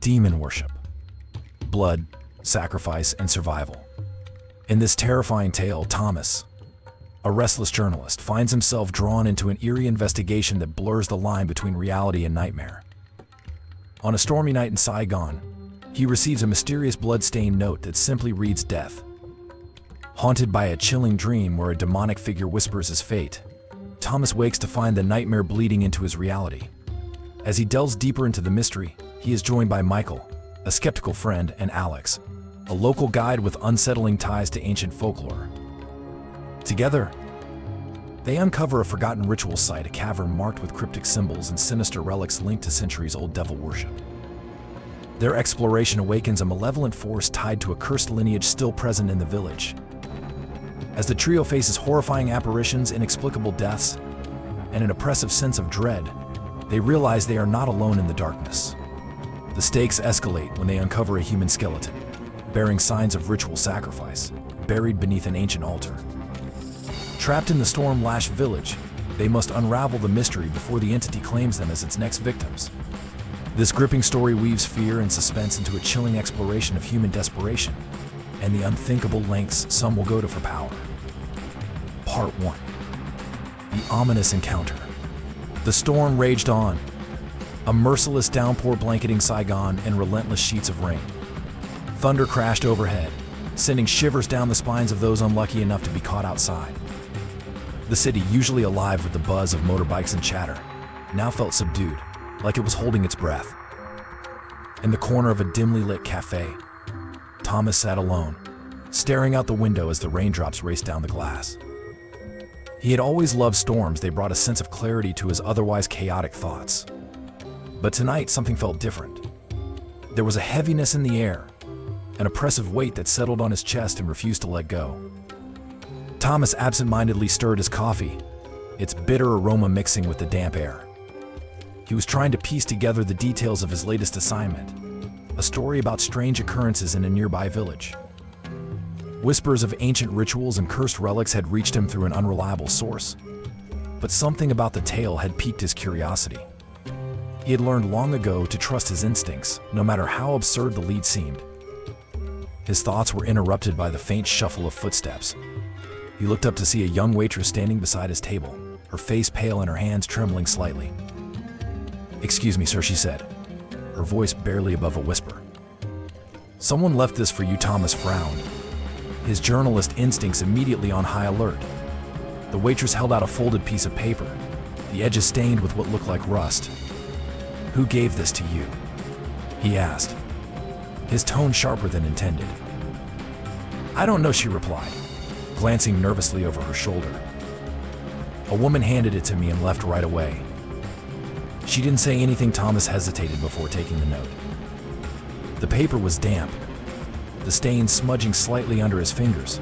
demon worship, blood, sacrifice, and survival. In this terrifying tale, Thomas, a restless journalist, finds himself drawn into an eerie investigation that blurs the line between reality and nightmare. On a stormy night in Saigon, he receives a mysterious blood-stained note that simply reads death. Haunted by a chilling dream where a demonic figure whispers his fate, Thomas wakes to find the nightmare bleeding into his reality. As he delves deeper into the mystery, he is joined by Michael, a skeptical friend, and Alex, a local guide with unsettling ties to ancient folklore. Together, they uncover a forgotten ritual site, a cavern marked with cryptic symbols and sinister relics linked to centuries-old devil worship. Their exploration awakens a malevolent force tied to a cursed lineage still present in the village. As the trio faces horrifying apparitions, inexplicable deaths, and an oppressive sense of dread, they realize they are not alone in the darkness. The stakes escalate when they uncover a human skeleton, bearing signs of ritual sacrifice, buried beneath an ancient altar. Trapped in the storm-lashed village, they must unravel the mystery before the entity claims them as its next victims. This gripping story weaves fear and suspense into a chilling exploration of human desperation and the unthinkable lengths some will go to for power. Part 1. The ominous encounter. The storm raged on, a merciless downpour blanketing Saigon in relentless sheets of rain. Thunder crashed overhead, sending shivers down the spines of those unlucky enough to be caught outside. The city, usually alive with the buzz of motorbikes and chatter, now felt subdued, like it was holding its breath. In the corner of a dimly lit cafe, Thomas sat alone, staring out the window as the raindrops raced down the glass. He had always loved storms. They brought a sense of clarity to his otherwise chaotic thoughts. But tonight, something felt different. There was a heaviness in the air, an oppressive weight that settled on his chest and refused to let go. Thomas absent-mindedly stirred his coffee, its bitter aroma mixing with the damp air. He was trying to piece together the details of his latest assignment, a story about strange occurrences in a nearby village. Whispers of ancient rituals and cursed relics had reached him through an unreliable source, but something about the tale had piqued his curiosity. He had learned long ago to trust his instincts, no matter how absurd the lead seemed. His thoughts were interrupted by the faint shuffle of footsteps. He looked up to see a young waitress standing beside his table, her face pale and her hands trembling slightly. "Excuse me, sir," she said, her voice barely above a whisper. "Someone left this for you." Thomas frowned, his journalist instincts immediately on high alert. The waitress held out a folded piece of paper, the edges stained with what looked like rust. "Who gave this to you?" he asked, his tone sharper than intended. "I don't know," she replied, glancing nervously over her shoulder. "A woman handed it to me and left right away." She didn't say anything. Thomas hesitated before taking the note. The paper was damp, the stains smudging slightly under his fingers.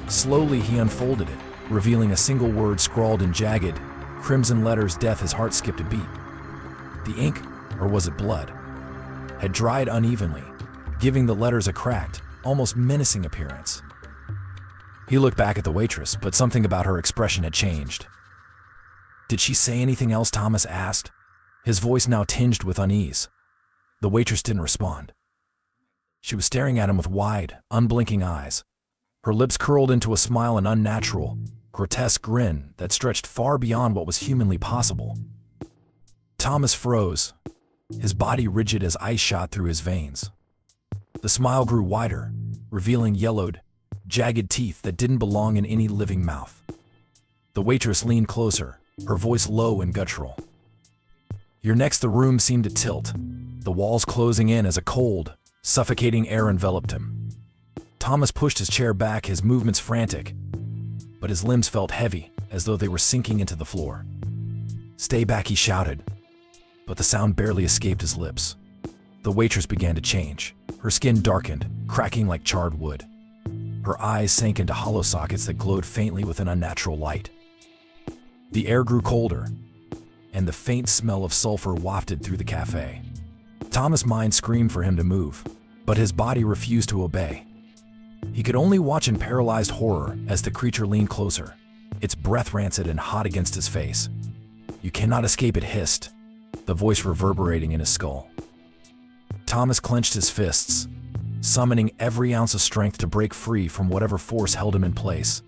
Slowly he unfolded it, revealing a single word scrawled in jagged, crimson letters. "Death." His heart skipped a beat. The ink, or was it blood, had dried unevenly, giving the letters a cracked, almost menacing appearance. He looked back at the waitress, but something about her expression had changed. "Did she say anything else?" Thomas asked, his voice now tinged with unease. The waitress didn't respond. She was staring at him with wide, unblinking eyes, her lips curled into a smile, an unnatural, grotesque grin that stretched far beyond what was humanly possible. Thomas froze, his body rigid as ice shot through his veins. The smile grew wider, revealing yellowed, jagged teeth that didn't belong in any living mouth. The waitress leaned closer, her voice low and guttural. "You're next." The room seemed to tilt, the walls closing in as a cold, suffocating air enveloped him. Thomas pushed his chair back, his movements frantic, but his limbs felt heavy, as though they were sinking into the floor. "Stay back," he shouted, but the sound barely escaped his lips. The waitress began to change. Her skin darkened, cracking like charred wood. Her eyes sank into hollow sockets that glowed faintly with an unnatural light. The air grew colder, and the faint smell of sulfur wafted through the cafe. Thomas' mind screamed for him to move, but his body refused to obey. He could only watch in paralyzed horror as the creature leaned closer, its breath rancid and hot against his face. "You cannot escape," it hissed, the voice reverberating in his skull. Thomas clenched his fists, summoning every ounce of strength to break free from whatever force held him in place.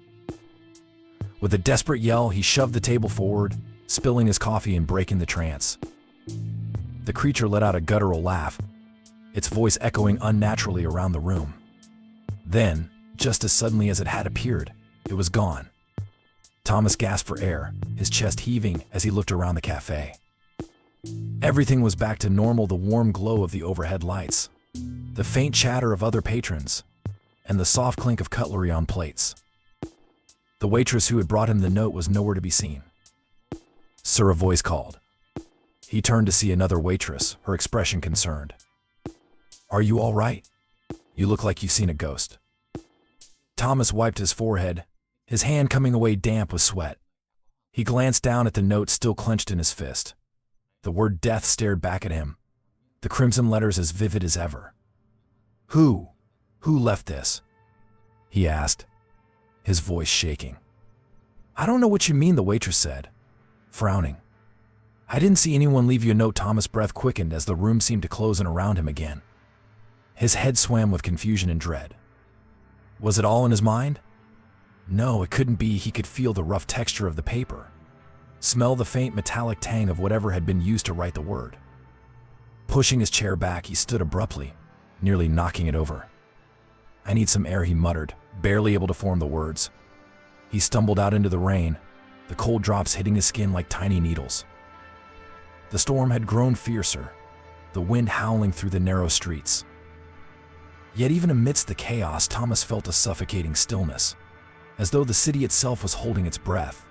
With a desperate yell, he shoved the table forward, spilling his coffee and breaking the trance. The creature let out a guttural laugh, its voice echoing unnaturally around the room. Then, just as suddenly as it had appeared, it was gone. Thomas gasped for air, his chest heaving as he looked around the cafe. Everything was back to normal, the warm glow of the overhead lights, the faint chatter of other patrons, and the soft clink of cutlery on plates. The waitress who had brought him the note was nowhere to be seen. "Sir," a voice called. He turned to see another waitress, her expression concerned. "Are you all right? You look like you've seen a ghost." Thomas wiped his forehead, his hand coming away damp with sweat. He glanced down at the note still clenched in his fist. The word death stared back at him, the crimson letters as vivid as ever. Who left this?" he asked, his voice shaking. "I don't know what you mean," the waitress said, frowning. "I didn't see anyone leave you a note." Thomas' breath quickened as the room seemed to close in around him again. His head swam with confusion and dread. Was it all in his mind? No, it couldn't be. He could feel the rough texture of the paper, smell the faint metallic tang of whatever had been used to write the word. Pushing his chair back, he stood abruptly, nearly knocking it over. "I need some air," he muttered, barely able to form the words. He stumbled out into the rain, the cold drops hitting his skin like tiny needles. The storm had grown fiercer, the wind howling through the narrow streets. Yet even amidst the chaos, Thomas felt a suffocating stillness, as though the city itself was holding its breath.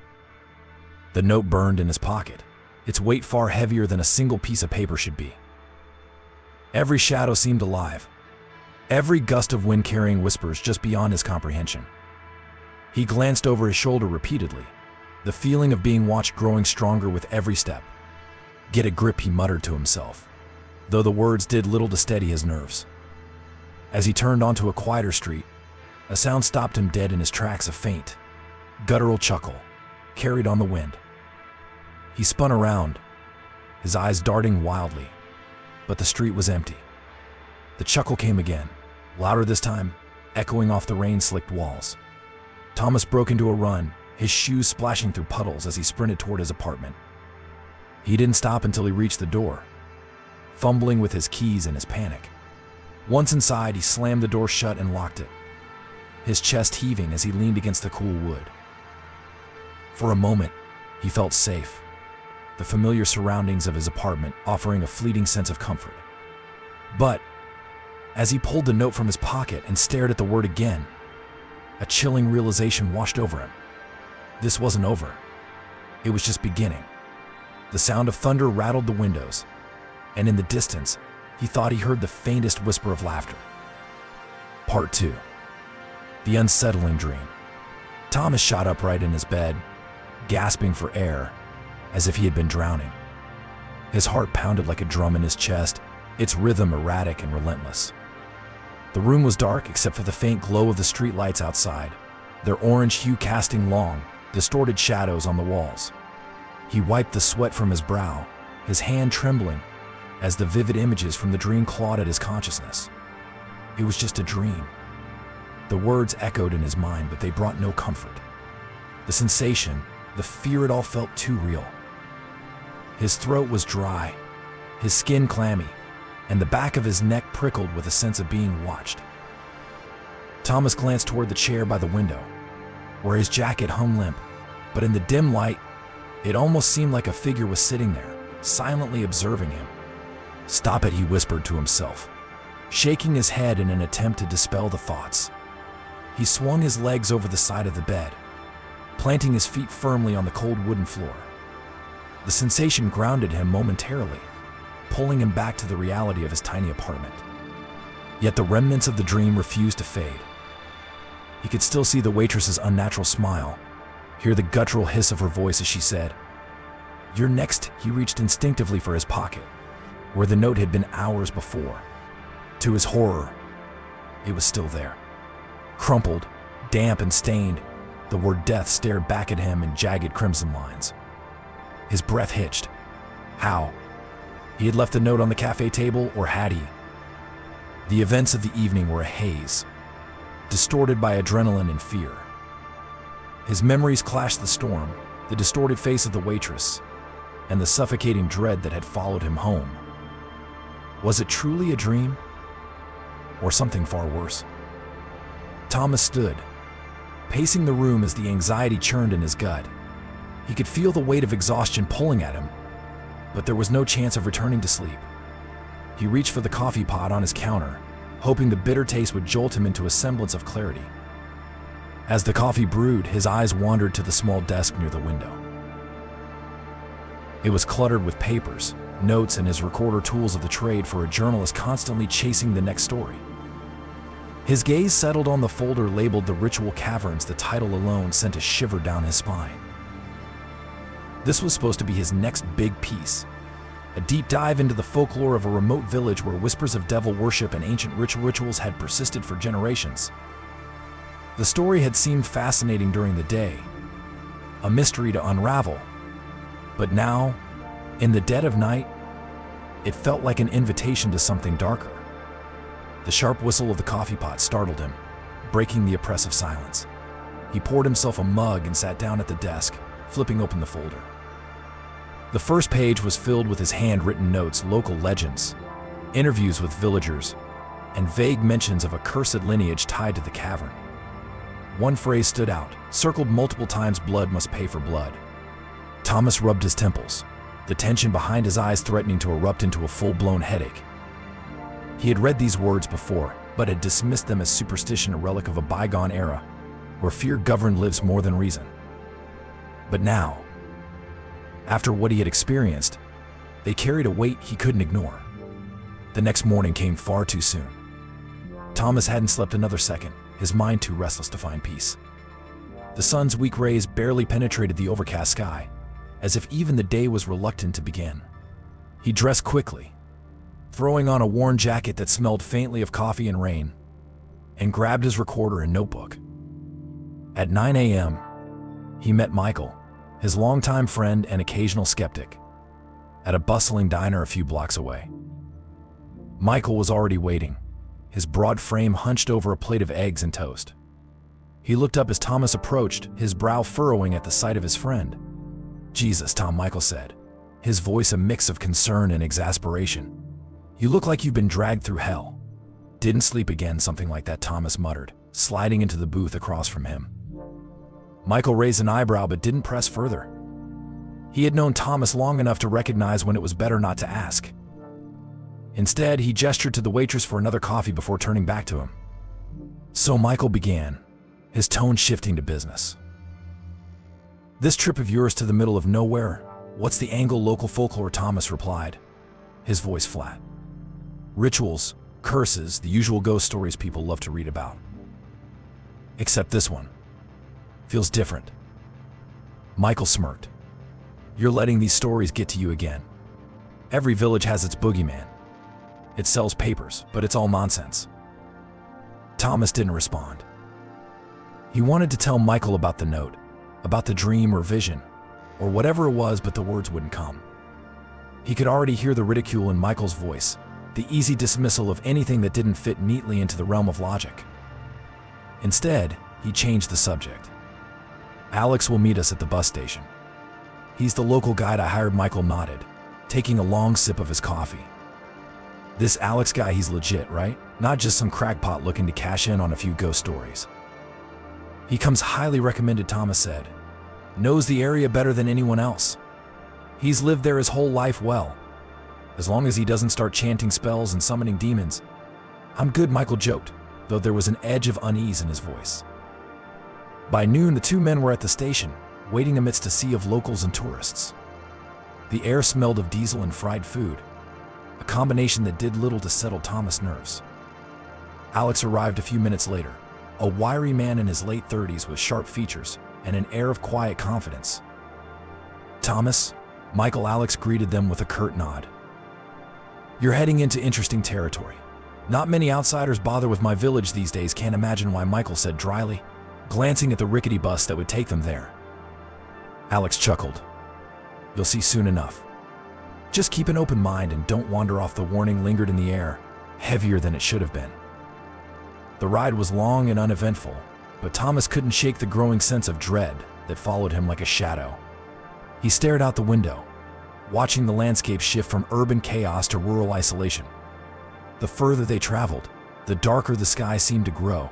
The note burned in his pocket, its weight far heavier than a single piece of paper should be. Every shadow seemed alive, every gust of wind carrying whispers just beyond his comprehension. He glanced over his shoulder repeatedly, the feeling of being watched growing stronger with every step. "Get a grip," he muttered to himself, though the words did little to steady his nerves. As he turned onto a quieter street, a sound stopped him dead in his tracks, a faint, guttural chuckle, carried on the wind. He spun around, his eyes darting wildly, but the street was empty. The chuckle came again, louder this time, echoing off the rain-slicked walls. Thomas broke into a run, his shoes splashing through puddles as he sprinted toward his apartment. He didn't stop until he reached the door, fumbling with his keys in his panic. Once inside, he slammed the door shut and locked it, his chest heaving as he leaned against the cool wood. For a moment, he felt safe, the familiar surroundings of his apartment offering a fleeting sense of comfort. But as he pulled the note from his pocket and stared at the word again, a chilling realization washed over him. This wasn't over. It was just beginning. The sound of thunder rattled the windows, and in the distance, he thought he heard the faintest whisper of laughter. Part 2. The Unsettling Dream. Thomas shot upright in his bed, gasping for air, as if he had been drowning. His heart pounded like a drum in his chest, its rhythm erratic and relentless. The room was dark except for the faint glow of the streetlights outside, their orange hue casting long, distorted shadows on the walls. He wiped the sweat from his brow, his hand trembling, as the vivid images from the dream clawed at his consciousness. It was just a dream. The words echoed in his mind, but they brought no comfort. The sensation, the fear, it all felt too real. His throat was dry, his skin clammy, and the back of his neck prickled with a sense of being watched. Thomas glanced toward the chair by the window, where his jacket hung limp, but in the dim light, it almost seemed like a figure was sitting there, silently observing him. "Stop it," he whispered to himself, shaking his head in an attempt to dispel the thoughts. He swung his legs over the side of the bed, planting his feet firmly on the cold wooden floor. The sensation grounded him momentarily, pulling him back to the reality of his tiny apartment. Yet the remnants of the dream refused to fade. He could still see the waitress's unnatural smile, hear the guttural hiss of her voice as she said, "You're next." He reached instinctively for his pocket, where the note had been hours before. To his horror, it was still there. Crumpled, damp and stained, the word death stared back at him in jagged crimson lines. His breath hitched. How? He had left the note on the cafe table, or had he? The events of the evening were a haze, distorted by adrenaline and fear. His memories clashed the storm, the distorted face of the waitress, and the suffocating dread that had followed him home. Was it truly a dream? Or something far worse? Thomas stood, pacing the room as the anxiety churned in his gut. He could feel the weight of exhaustion pulling at him, but there was no chance of returning to sleep. He reached for the coffee pot on his counter, hoping the bitter taste would jolt him into a semblance of clarity. As the coffee brewed, his eyes wandered to the small desk near the window. It was cluttered with papers, notes, and his recorder, tools of the trade for a journalist constantly chasing the next story. His gaze settled on the folder labeled The Ritual Caverns. The title alone sent a shiver down his spine. This was supposed to be his next big piece, a deep dive into the folklore of a remote village where whispers of devil worship and ancient rituals had persisted for generations. The story had seemed fascinating during the day, a mystery to unravel, but now, in the dead of night, it felt like an invitation to something darker. The sharp whistle of the coffee pot startled him, breaking the oppressive silence. He poured himself a mug and sat down at the desk, flipping open the folder. The first page was filled with his handwritten notes, local legends, interviews with villagers, and vague mentions of a cursed lineage tied to the cavern. One phrase stood out, circled multiple times: blood must pay for blood. Thomas rubbed his temples, the tension behind his eyes threatening to erupt into a full-blown headache. He had read these words before, but had dismissed them as superstition, a relic of a bygone era, where fear governed lives more than reason. But now, after what he had experienced, they carried a weight he couldn't ignore. The next morning came far too soon. Thomas hadn't slept another second, his mind too restless to find peace. The sun's weak rays barely penetrated the overcast sky, as if even the day was reluctant to begin. He dressed quickly, throwing on a worn jacket that smelled faintly of coffee and rain, and grabbed his recorder and notebook. At 9 a.m., he met Michael, his longtime friend and occasional skeptic, at a bustling diner a few blocks away. Michael was already waiting, his broad frame hunched over a plate of eggs and toast. He looked up as Thomas approached, his brow furrowing at the sight of his friend. "Jesus, Tom," Michael said, his voice a mix of concern and exasperation. "You look like you've been dragged through hell." "Didn't sleep again," something like that, Thomas muttered, sliding into the booth across from him. Michael raised an eyebrow but didn't press further. He had known Thomas long enough to recognize when it was better not to ask. Instead, he gestured to the waitress for another coffee before turning back to him. "So," Michael began, his tone shifting to business. "This trip of yours to the middle of nowhere, what's the angle?" "Local folklore," Thomas replied, his voice flat. "Rituals, curses, the usual ghost stories people love to read about. Except this one feels different." Michael smirked. "You're letting these stories get to you again. Every village has its boogeyman. It sells papers, but it's all nonsense." Thomas didn't respond. He wanted to tell Michael about the note, about the dream or vision, or whatever it was, but the words wouldn't come. He could already hear the ridicule in Michael's voice, the easy dismissal of anything that didn't fit neatly into the realm of logic. Instead, he changed the subject. "Alex will meet us at the bus station. He's the local guide I hired." Michael nodded, taking a long sip of his coffee. "This Alex guy, he's legit, right? Not just some crackpot looking to cash in on a few ghost stories." "He comes highly recommended," Thomas said. "Knows the area better than anyone else. He's lived there his whole life well. As long as he doesn't start chanting spells and summoning demons, I'm good," Michael joked, though there was an edge of unease in his voice. By noon, the two men were at the station, waiting amidst a sea of locals and tourists. The air smelled of diesel and fried food, a combination that did little to settle Thomas' nerves. Alex arrived a few minutes later, a wiry man in his late 30s with sharp features and an air of quiet confidence. "Thomas," Alex greeted them with a curt nod. "You're heading into interesting territory. Not many outsiders bother with my village these days." "Can't imagine why," Michael said dryly, glancing at the rickety bus that would take them there. Alex chuckled. "You'll see soon enough. Just keep an open mind and don't wander off." The warning lingered in the air, heavier than it should have been. The ride was long and uneventful, but Thomas couldn't shake the growing sense of dread that followed him like a shadow. He stared out the window, watching the landscape shift from urban chaos to rural isolation. The further they traveled, the darker the sky seemed to grow,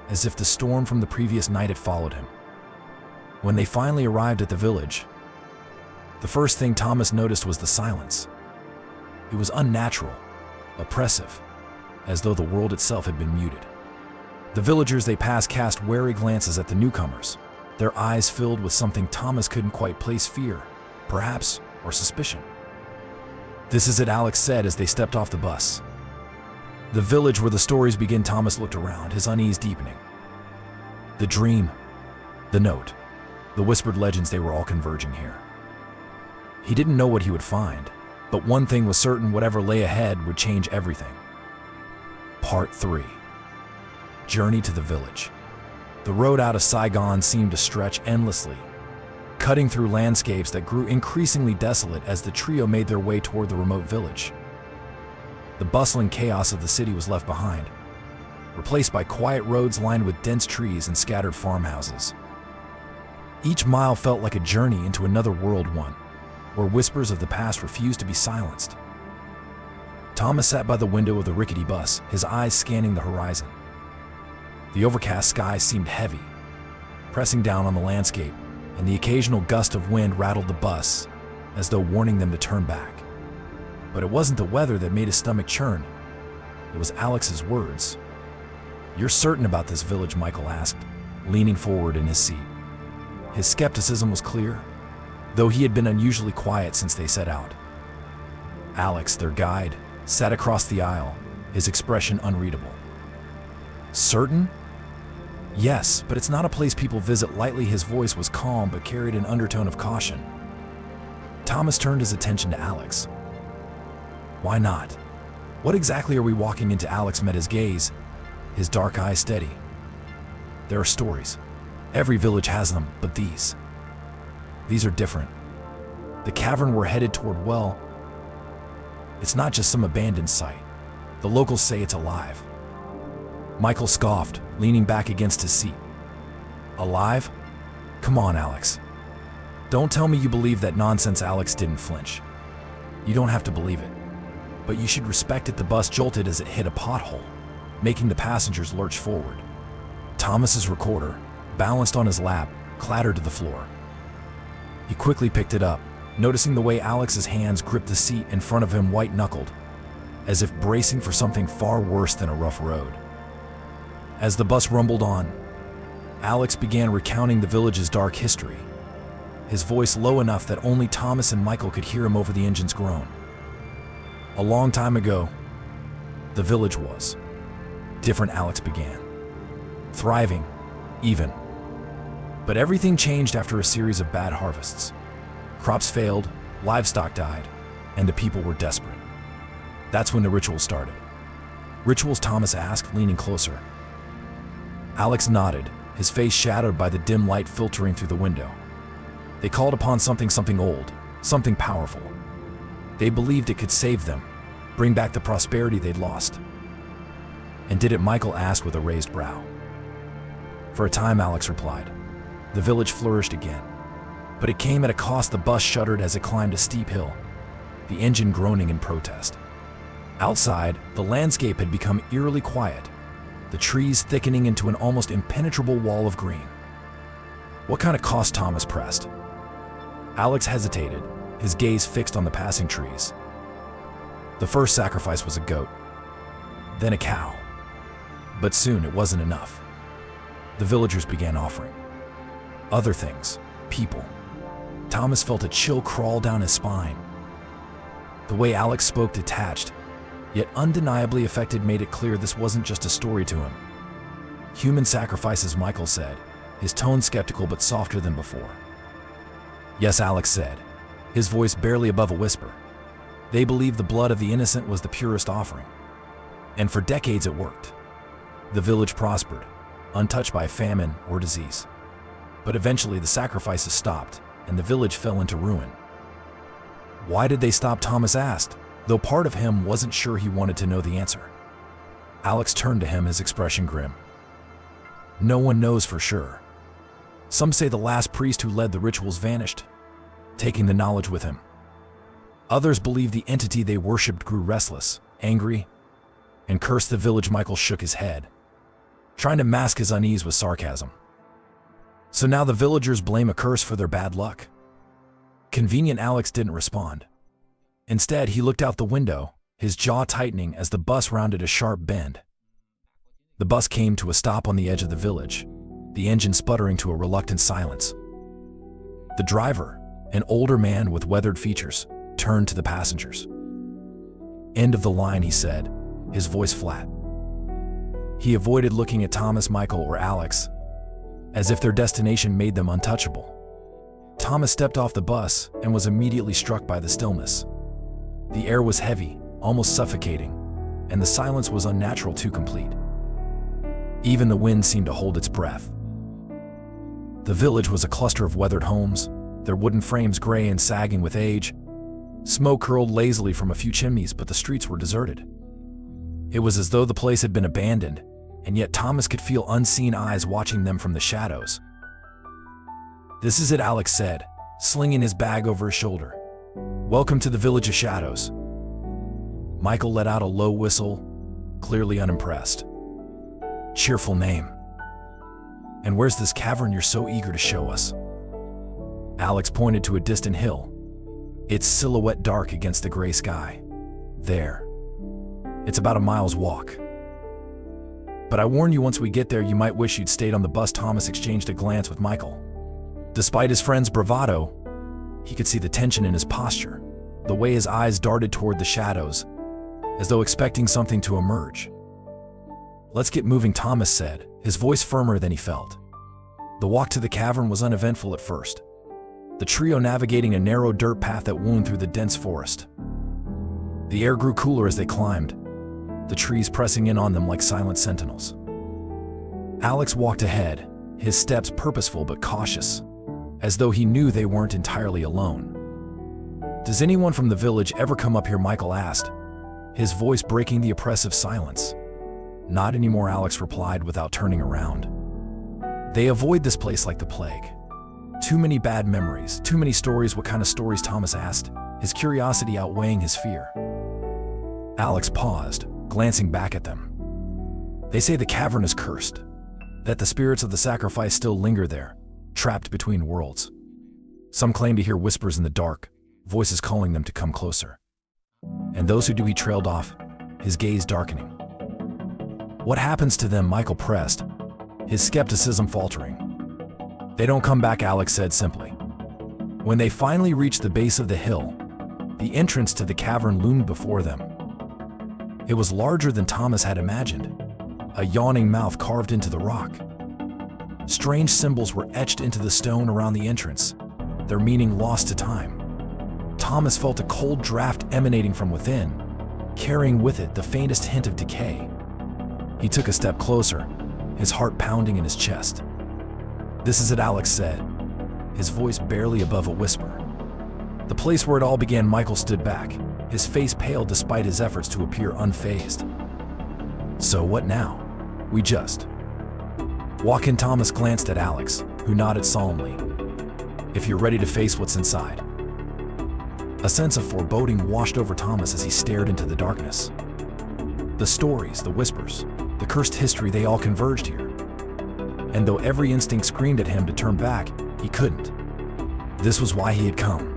as if the storm from the previous night had followed him. When they finally arrived at the village, the first thing Thomas noticed was the silence. It was unnatural, oppressive, as though the world itself had been muted. The villagers they passed cast wary glances at the newcomers, their eyes filled with something Thomas couldn't quite place: fear, perhaps, or suspicion. "This is it," Alex said as they stepped off the bus. The village where the stories begin. Thomas looked around, his unease deepening. The dream, the note, the whispered legends, they were all converging here. He didn't know what he would find, but one thing was certain: whatever lay ahead would change everything. Part 3. Journey to the village. The road out of Saigon seemed to stretch endlessly, cutting through landscapes that grew increasingly desolate as the trio made their way toward the remote village. The bustling chaos of the city was left behind, replaced by quiet roads lined with dense trees and scattered farmhouses. Each mile felt like a journey into another world, one where whispers of the past refused to be silenced. Thomas sat by the window of the rickety bus, his eyes scanning the horizon. The overcast sky seemed heavy, pressing down on the landscape, and the occasional gust of wind rattled the bus, as though warning them to turn back. But it wasn't the weather that made his stomach churn. It was Alex's words. "You're certain about this village?" Michael asked, leaning forward in his seat. His skepticism was clear, though he had been unusually quiet since they set out. Alex, their guide, sat across the aisle, his expression unreadable. "Certain? Yes, but it's not a place people visit lightly." His voice was calm but carried an undertone of caution. Thomas turned his attention to Alex. "Why not? What exactly are we walking into?" Alex met his gaze, his dark eyes steady. "There are stories. Every village has them, but these are different. The cavern we're headed toward, well, it's not just some abandoned site. The locals say it's alive." Michael scoffed, leaning back against his seat. "Alive? Come on, Alex. Don't tell me you believe that nonsense." Alex didn't flinch. "You don't have to believe it, but you should respect it." The bus jolted as it hit a pothole, making the passengers lurch forward. Thomas's recorder, balanced on his lap, clattered to the floor. He quickly picked it up, noticing the way Alex's hands gripped the seat in front of him, white-knuckled, as if bracing for something far worse than a rough road. As the bus rumbled on, Alex began recounting the village's dark history, his voice low enough that only Thomas and Michael could hear him over the engine's groan. "A long time ago, the village was different," Alex began. "Thriving, even. But everything changed after a series of bad harvests. Crops failed, livestock died, and the people were desperate. That's when the ritual started." "Rituals?" Thomas asked, leaning closer. Alex nodded, his face shadowed by the dim light filtering through the window. "They called upon something old, something powerful. They believed it could save them, bring back the prosperity they'd lost." "And did it?" Michael asked with a raised brow. "For a time," Alex replied. "The village flourished again. But it came at a cost." The bus shuddered as it climbed a steep hill, the engine groaning in protest. Outside, the landscape had become eerily quiet, the trees thickening into an almost impenetrable wall of green. "What kind of cost?" Thomas pressed. Alex hesitated, his gaze fixed on the passing trees. "The first sacrifice was a goat, then a cow. But soon it wasn't enough. The villagers began offering other things, people." Thomas felt a chill crawl down his spine. The way Alex spoke, detached, yet undeniably affected, made it clear this wasn't just a story to him. "Human sacrifices," Michael said, his tone skeptical but softer than before. "Yes," Alex said, his voice barely above a whisper. "They believed the blood of the innocent was the purest offering. And for decades it worked. The village prospered, untouched by famine or disease. But eventually the sacrifices stopped, and the village fell into ruin." "Why did they stop?" Thomas asked, though part of him wasn't sure he wanted to know the answer. Alex turned to him, his expression grim. No one knows for sure. Some say the last priest who led the rituals vanished, taking the knowledge with him. Others believe the entity they worshipped grew restless, angry, and cursed the village. Michael shook his head, trying to mask his unease with sarcasm. So now the villagers blame a curse for their bad luck. Convenient. Alex didn't respond. Instead, he looked out the window, his jaw tightening as the bus rounded a sharp bend. The bus came to a stop on the edge of the village, the engine sputtering to a reluctant silence. The driver, an older man with weathered features, turned to the passengers. "End of the line," he said, his voice flat. He avoided looking at Thomas, Michael, or Alex, as if their destination made them untouchable. Thomas stepped off the bus and was immediately struck by the stillness. The air was heavy, almost suffocating, and the silence was unnatural, too complete. Even the wind seemed to hold its breath. The village was a cluster of weathered homes, their wooden frames gray and sagging with age. Smoke curled lazily from a few chimneys, but the streets were deserted. It was as though the place had been abandoned, and yet Thomas could feel unseen eyes watching them from the shadows. "This is it," Alex said, slinging his bag over his shoulder. "Welcome to the Village of Shadows." Michael let out a low whistle, clearly unimpressed. "Cheerful name. And where's this cavern you're so eager to show us?" Alex pointed to a distant hill, its silhouette dark against the gray sky. "There. It's about a mile's walk. But I warn you, once we get there, you might wish you'd stayed on the bus." Thomas exchanged a glance with Michael. Despite his friend's bravado, he could see the tension in his posture, the way his eyes darted toward the shadows, as though expecting something to emerge. "Let's get moving," Thomas said, his voice firmer than he felt. The walk to the cavern was uneventful at first, the trio navigating a narrow dirt path that wound through the dense forest. The air grew cooler as they climbed, the trees pressing in on them like silent sentinels. Alex walked ahead, his steps purposeful but cautious, as though he knew they weren't entirely alone. "Does anyone from the village ever come up here?" Michael asked, his voice breaking the oppressive silence. "Not anymore," Alex replied without turning around. "They avoid this place like the plague. Too many bad memories, too many stories." "What kind of stories?" Thomas asked, his curiosity outweighing his fear. Alex paused, glancing back at them. "They say the cavern is cursed, that the spirits of the sacrifice still linger there, trapped between worlds. Some claim to hear whispers in the dark, voices calling them to come closer. And those who do," he trailed off, his gaze darkening. "What happens to them?" Michael pressed, his skepticism faltering. "They don't come back," Alex said simply. When they finally reached the base of the hill, the entrance to the cavern loomed before them. It was larger than Thomas had imagined, a yawning mouth carved into the rock. Strange symbols were etched into the stone around the entrance, their meaning lost to time. Thomas felt a cold draft emanating from within, carrying with it the faintest hint of decay. He took a step closer, his heart pounding in his chest. "This is it," Alex said, his voice barely above a whisper. "The place where it all began." Michael stood back, his face pale despite his efforts to appear unfazed. "So what now? We just walk in?" Thomas glanced at Alex, who nodded solemnly. "If you're ready to face what's inside." A sense of foreboding washed over Thomas as he stared into the darkness. The stories, the whispers, the cursed history, they all converged here. And though every instinct screamed at him to turn back, he couldn't. This was why he had come.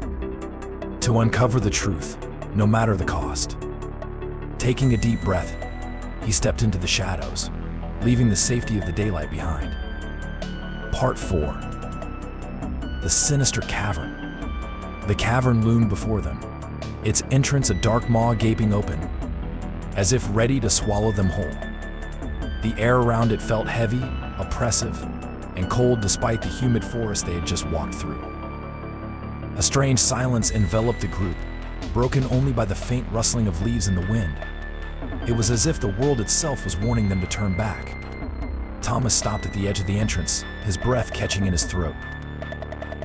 To uncover the truth, no matter the cost. Taking a deep breath, he stepped into the shadows, leaving the safety of the daylight behind. Part 4. The Sinister Cavern. The cavern loomed before them, its entrance a dark maw gaping open, as if ready to swallow them whole. The air around it felt heavy, oppressive, and cold despite the humid forest they had just walked through. A strange silence enveloped the group, broken only by the faint rustling of leaves in the wind. It was as if the world itself was warning them to turn back. Thomas stopped at the edge of the entrance, his breath catching in his throat.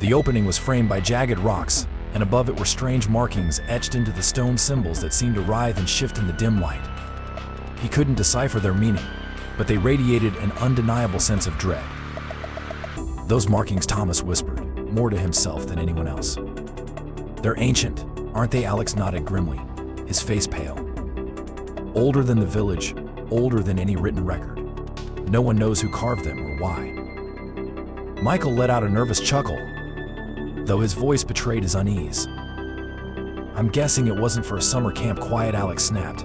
The opening was framed by jagged rocks, and above it were strange markings etched into the stone symbols that seemed to writhe and shift in the dim light. He couldn't decipher their meaning, but they radiated an undeniable sense of dread. "Those markings," Thomas whispered, more to himself than anyone else. "They're ancient, aren't they?" Alex nodded grimly, his face pale. "Older than the village, older than any written record. No one knows who carved them or why." Michael let out a nervous chuckle, though his voice betrayed his unease. "I'm guessing it wasn't for a summer camp." "Quiet," Alex snapped,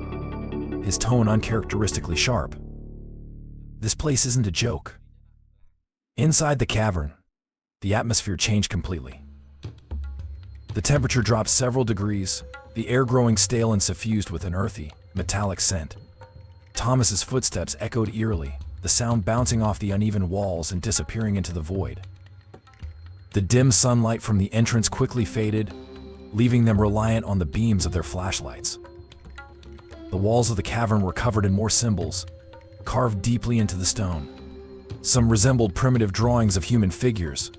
his tone uncharacteristically sharp. "This place isn't a joke." Inside the cavern, the atmosphere changed completely. The temperature dropped several degrees, the air growing stale and suffused with an earthy, metallic scent. Thomas's footsteps echoed eerily, the sound bouncing off the uneven walls and disappearing into the void. The dim sunlight from the entrance quickly faded, leaving them reliant on the beams of their flashlights. The walls of the cavern were covered in more symbols, carved deeply into the stone. Some resembled primitive drawings of human figures,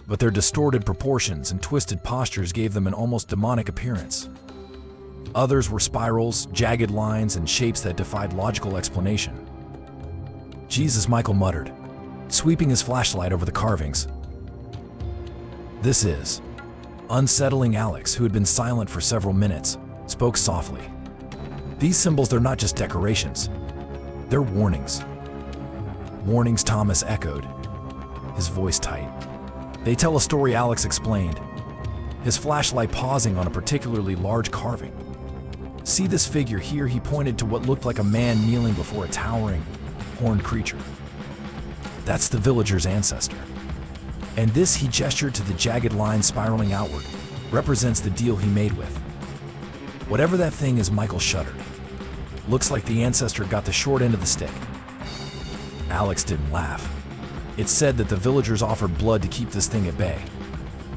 but their distorted proportions and twisted postures gave them an almost demonic appearance. Others were spirals, jagged lines, and shapes that defied logical explanation. "Jesus," Michael muttered, sweeping his flashlight over the carvings. "This is unsettling." Alex, who had been silent for several minutes, spoke softly. "These symbols, they're not just decorations. They're warnings." "Warnings," Thomas echoed, his voice tight. "They tell a story," Alex explained, his flashlight pausing on a particularly large carving. "See this figure here?" He pointed to what looked like a man kneeling before a towering, horned creature. "That's the villager's ancestor. And this," he gestured to the jagged line spiraling outward, "represents the deal he made with whatever that thing is." Michael shuddered. "Looks like the ancestor got the short end of the stick." Alex didn't laugh. "It said that the villagers offered blood to keep this thing at bay.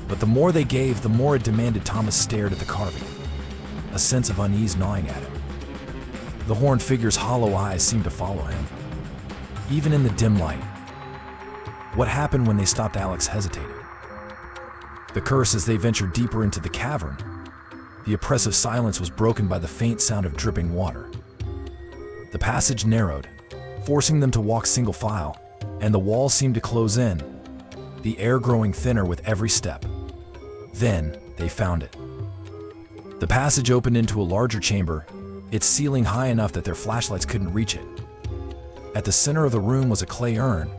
But the more they gave, the more it demanded." Thomas stared at the carving, a sense of unease gnawing at him. The horned figure's hollow eyes seemed to follow him, even in the dim light. What happened when they stopped? Alex hesitated. The curse as they ventured deeper into the cavern. The oppressive silence was broken by the faint sound of dripping water. The passage narrowed, forcing them to walk single file, and the walls seemed to close in, the air growing thinner with every step. Then they found it. The passage opened into a larger chamber, its ceiling high enough that their flashlights couldn't reach it. At the center of the room was a clay urn,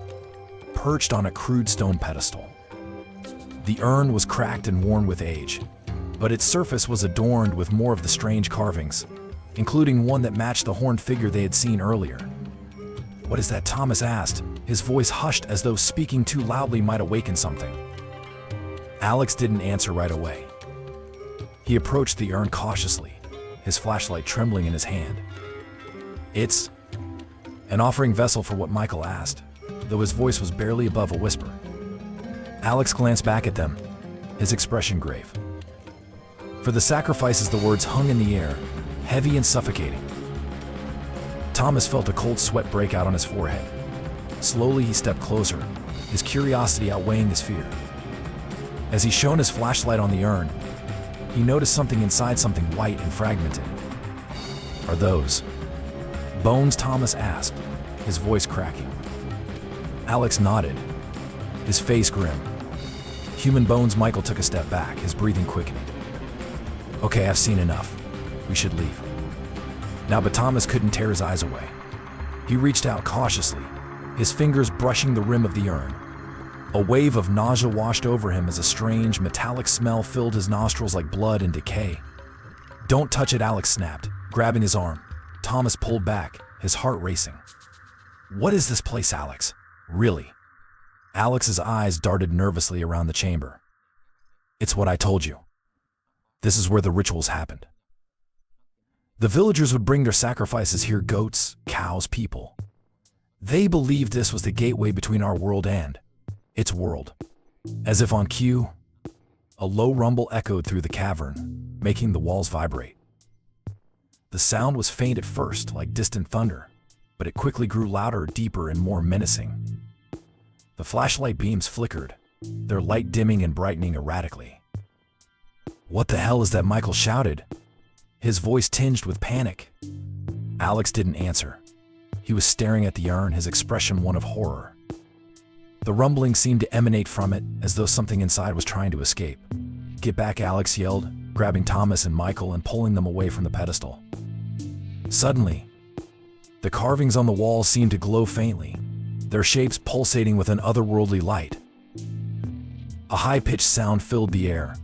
perched on a crude stone pedestal. The urn was cracked and worn with age, but its surface was adorned with more of the strange carvings, including one that matched the horned figure they had seen earlier. "What is that?" Thomas asked, his voice hushed as though speaking too loudly might awaken something. Alex didn't answer right away. He approached the urn cautiously, his flashlight trembling in his hand. "It's an offering vessel for what?" Michael asked, though his voice was barely above a whisper. Alex glanced back at them, his expression grave. "For the sacrifices." The words hung in the air, heavy and suffocating. Thomas felt a cold sweat break out on his forehead. Slowly he stepped closer, his curiosity outweighing his fear. As he shone his flashlight on the urn, he noticed something inside, something white and fragmented. "Are those bones?" Thomas asked, his voice cracking. Alex nodded, his face grim. "Human bones." Michael took a step back, his breathing quickening. "Okay, I've seen enough. We should leave now." But Thomas couldn't tear his eyes away. He reached out cautiously, his fingers brushing the rim of the urn. A wave of nausea washed over him as a strange, metallic smell filled his nostrils like blood and decay. "Don't touch it," Alex snapped, grabbing his arm. Thomas pulled back, his heart racing. "What is this place, Alex? Really?" Alex's eyes darted nervously around the chamber. "It's what I told you. This is where the rituals happened. The villagers would bring their sacrifices here, goats, cows, people. They believed this was the gateway between our world and its world." As if on cue, a low rumble echoed through the cavern, making the walls vibrate. The sound was faint at first, like distant thunder, but it quickly grew louder, deeper, and more menacing. The flashlight beams flickered, their light dimming and brightening erratically. "What the hell is that?" Michael shouted, his voice tinged with panic. Alex didn't answer. He was staring at the urn, his expression one of horror. The rumbling seemed to emanate from it, as though something inside was trying to escape. "Get back," Alex yelled, grabbing Thomas and Michael and pulling them away from the pedestal. Suddenly, the carvings on the walls seemed to glow faintly, their shapes pulsating with an otherworldly light. A high-pitched sound filled the air,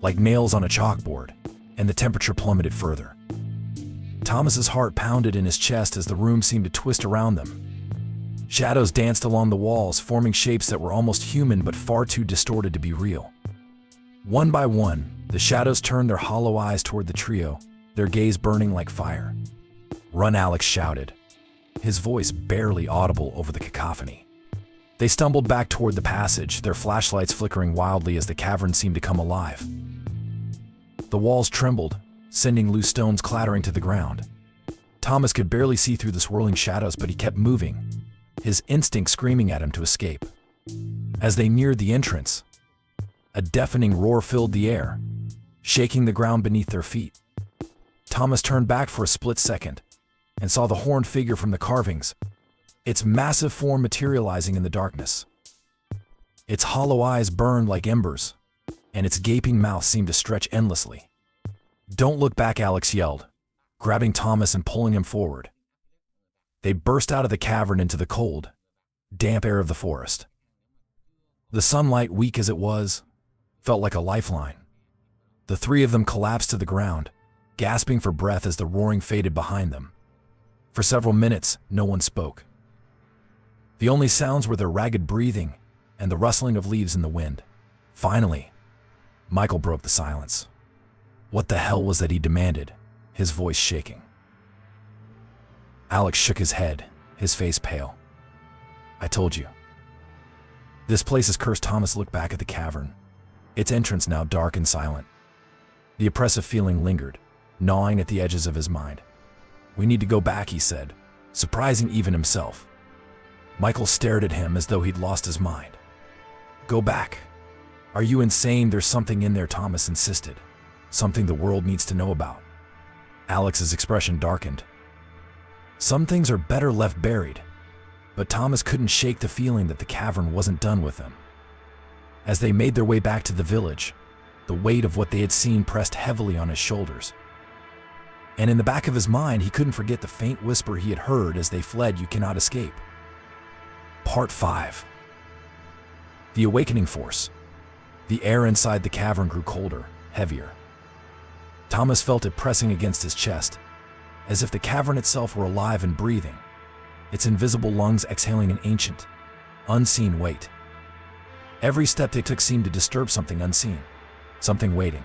like nails on a chalkboard, and the temperature plummeted further. Thomas's heart pounded in his chest as the room seemed to twist around them. Shadows danced along the walls, forming shapes that were almost human but far too distorted to be real. One by one, the shadows turned their hollow eyes toward the trio, their gaze burning like fire. "Run," Alex shouted, his voice barely audible over the cacophony. They stumbled back toward the passage, their flashlights flickering wildly as the cavern seemed to come alive. The walls trembled, sending loose stones clattering to the ground. Thomas could barely see through the swirling shadows, but he kept moving, his instinct screaming at him to escape. As they neared the entrance, a deafening roar filled the air, shaking the ground beneath their feet. Thomas turned back for a split second and saw the horned figure from the carvings, its massive form materializing in the darkness. Its hollow eyes burned like embers, and its gaping mouth seemed to stretch endlessly. "Don't look back," Alex yelled, grabbing Thomas and pulling him forward. They burst out of the cavern into the cold, damp air of the forest. The sunlight, weak as it was, felt like a lifeline. The three of them collapsed to the ground, gasping for breath as the roaring faded behind them. For several minutes, no one spoke. The only sounds were their ragged breathing and the rustling of leaves in the wind. Finally, Michael broke the silence. "What the hell was that?" he demanded, his voice shaking. Alex shook his head, his face pale. "I told you. This place is cursed." Thomas looked back at the cavern, its entrance now dark and silent. The oppressive feeling lingered, gnawing at the edges of his mind. "We need to go back," he said, surprising even himself. Michael stared at him as though he'd lost his mind. "Go back? Are you insane?" "There's something in there," Thomas insisted. "Something the world needs to know about." Alex's expression darkened. Some things are better left buried, but Thomas couldn't shake the feeling that the cavern wasn't done with them. As they made their way back to the village, the weight of what they had seen pressed heavily on his shoulders. And in the back of his mind, he couldn't forget the faint whisper he had heard as they fled, "You cannot escape." Part 5. The Awakening Force. The air inside the cavern grew colder, heavier. Thomas felt it pressing against his chest, as if the cavern itself were alive and breathing, its invisible lungs exhaling an ancient, unseen weight. Every step they took seemed to disturb something unseen, something waiting.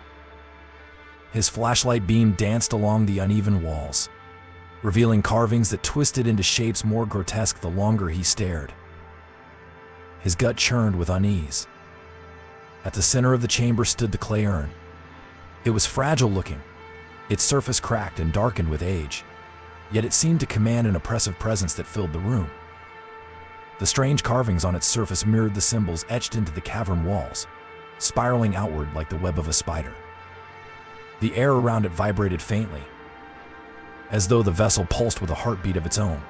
His flashlight beam danced along the uneven walls, revealing carvings that twisted into shapes more grotesque the longer he stared. His gut churned with unease. At the center of the chamber stood the clay urn. It was fragile looking, its surface cracked and darkened with age, yet it seemed to command an oppressive presence that filled the room. The strange carvings on its surface mirrored the symbols etched into the cavern walls, spiraling outward like the web of a spider. The air around it vibrated faintly, as though the vessel pulsed with a heartbeat of its own.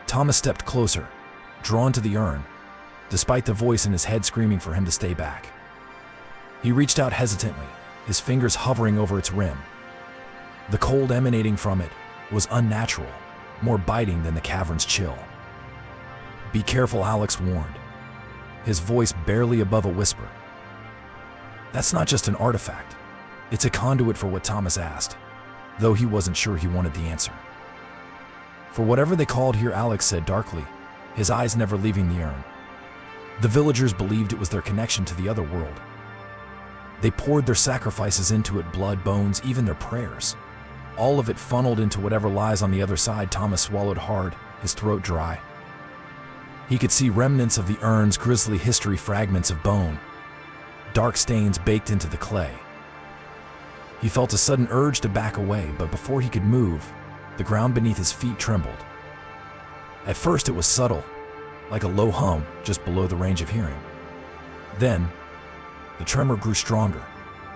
Thomas stepped closer, drawn to the urn, despite the voice in his head screaming for him to stay back. He reached out hesitantly, his fingers hovering over its rim. The cold emanating from it was unnatural, more biting than the cavern's chill. "Be careful," Alex warned, his voice barely above a whisper. "That's not just an artifact. It's a conduit for what Thomas asked," though he wasn't sure he wanted the answer. "For whatever they called here," Alex said darkly, his eyes never leaving the urn. The villagers believed it was their connection to the other world. They poured their sacrifices into it, blood, bones, even their prayers. All of it funneled into whatever lies on the other side. Thomas swallowed hard, his throat dry. He could see remnants of the urn's grisly history, fragments of bone, dark stains baked into the clay. He felt a sudden urge to back away, but before he could move, the ground beneath his feet trembled. At first it was subtle, like a low hum just below the range of hearing. Then, the tremor grew stronger,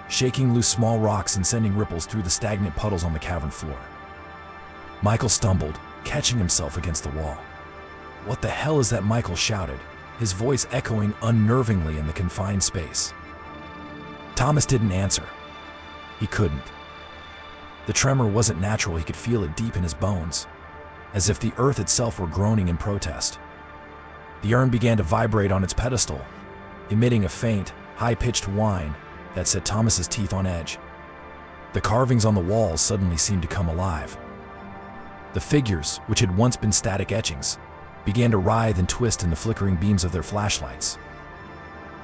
shaking loose small rocks and sending ripples through the stagnant puddles on the cavern floor. Michael stumbled, catching himself against the wall. "What the hell is that?" Michael shouted, his voice echoing unnervingly in the confined space. Thomas didn't answer. He couldn't. The tremor wasn't natural. He could feel it deep in his bones, as if the earth itself were groaning in protest. The urn began to vibrate on its pedestal, emitting a faint, high-pitched whine that set Thomas's teeth on edge. The carvings on the walls suddenly seemed to come alive. The figures, which had once been static etchings, began to writhe and twist in the flickering beams of their flashlights.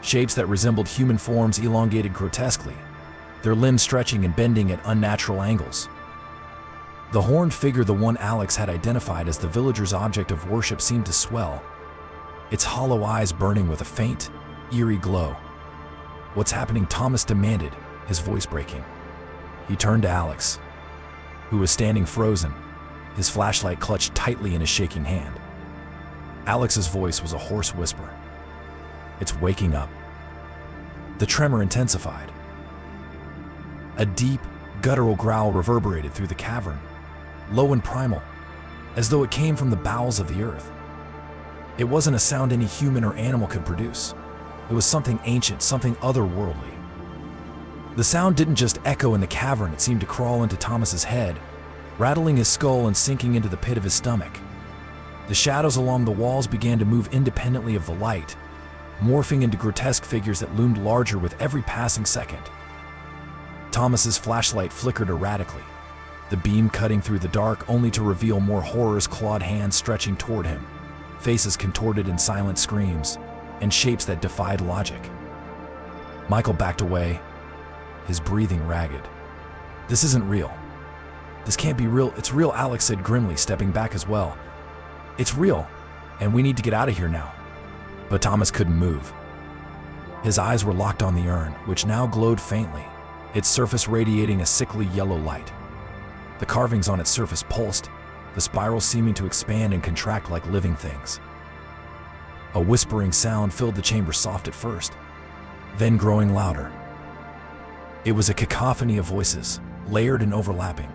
Shapes that resembled human forms elongated grotesquely, their limbs stretching and bending at unnatural angles. The horned figure, the one Alex had identified as the villagers' object of worship, seemed to swell, its hollow eyes burning with a faint, eerie glow. "What's happening?" Thomas demanded, his voice breaking. He turned to Alex, who was standing frozen, his flashlight clutched tightly in his shaking hand. Alex's voice was a hoarse whisper. "It's waking up." The tremor intensified. A deep, guttural growl reverberated through the cavern, low and primal, as though it came from the bowels of the earth. It wasn't a sound any human or animal could produce. It was something ancient, something otherworldly. The sound didn't just echo in the cavern, it seemed to crawl into Thomas's head, rattling his skull and sinking into the pit of his stomach. The shadows along the walls began to move independently of the light, morphing into grotesque figures that loomed larger with every passing second. Thomas's flashlight flickered erratically, the beam cutting through the dark only to reveal more horrors, clawed hands stretching toward him, faces contorted in silent screams, and shapes that defied logic. Michael backed away, his breathing ragged. "This isn't real. This can't be real." "It's real," Alex said grimly, stepping back as well. "It's real, and we need to get out of here now." But Thomas couldn't move. His eyes were locked on the urn, which now glowed faintly, its surface radiating a sickly yellow light. The carvings on its surface pulsed, the spirals seeming to expand and contract like living things. A whispering sound filled the chamber, soft at first, then growing louder. It was a cacophony of voices, layered and overlapping,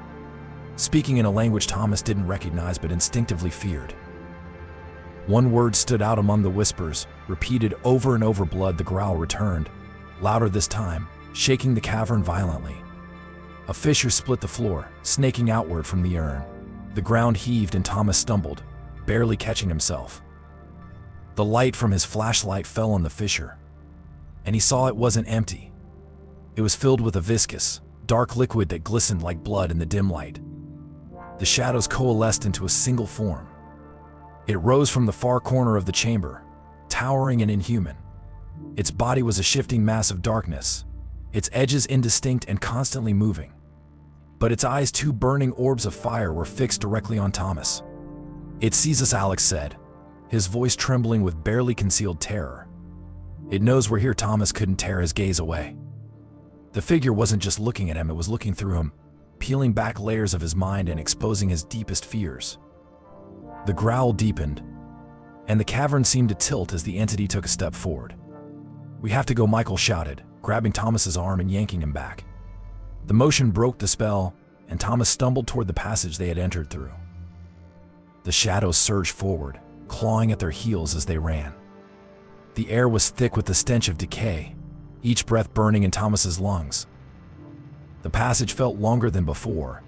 speaking in a language Thomas didn't recognize but instinctively feared. One word stood out among the whispers, repeated over and over. "Blood." The growl returned, louder this time, shaking the cavern violently. A fissure split the floor, snaking outward from the urn. The ground heaved and Thomas stumbled, barely catching himself. The light from his flashlight fell on the fissure, and he saw it wasn't empty. It was filled with a viscous, dark liquid that glistened like blood in the dim light. The shadows coalesced into a single form. It rose from the far corner of the chamber, towering and inhuman. Its body was a shifting mass of darkness, its edges indistinct and constantly moving. But its eyes, two burning orbs of fire, were fixed directly on Thomas. "It sees us," Alex said, his voice trembling with barely concealed terror. "It knows we're here." Thomas couldn't tear his gaze away. The figure wasn't just looking at him, it was looking through him, peeling back layers of his mind and exposing his deepest fears. The growl deepened, and the cavern seemed to tilt as the entity took a step forward. "We have to go," Michael shouted, grabbing Thomas's arm and yanking him back. The motion broke the spell, and Thomas stumbled toward the passage they had entered through. The shadows surged forward, clawing at their heels as they ran. The air was thick with the stench of decay, each breath burning in Thomas's lungs. The passage felt longer than before,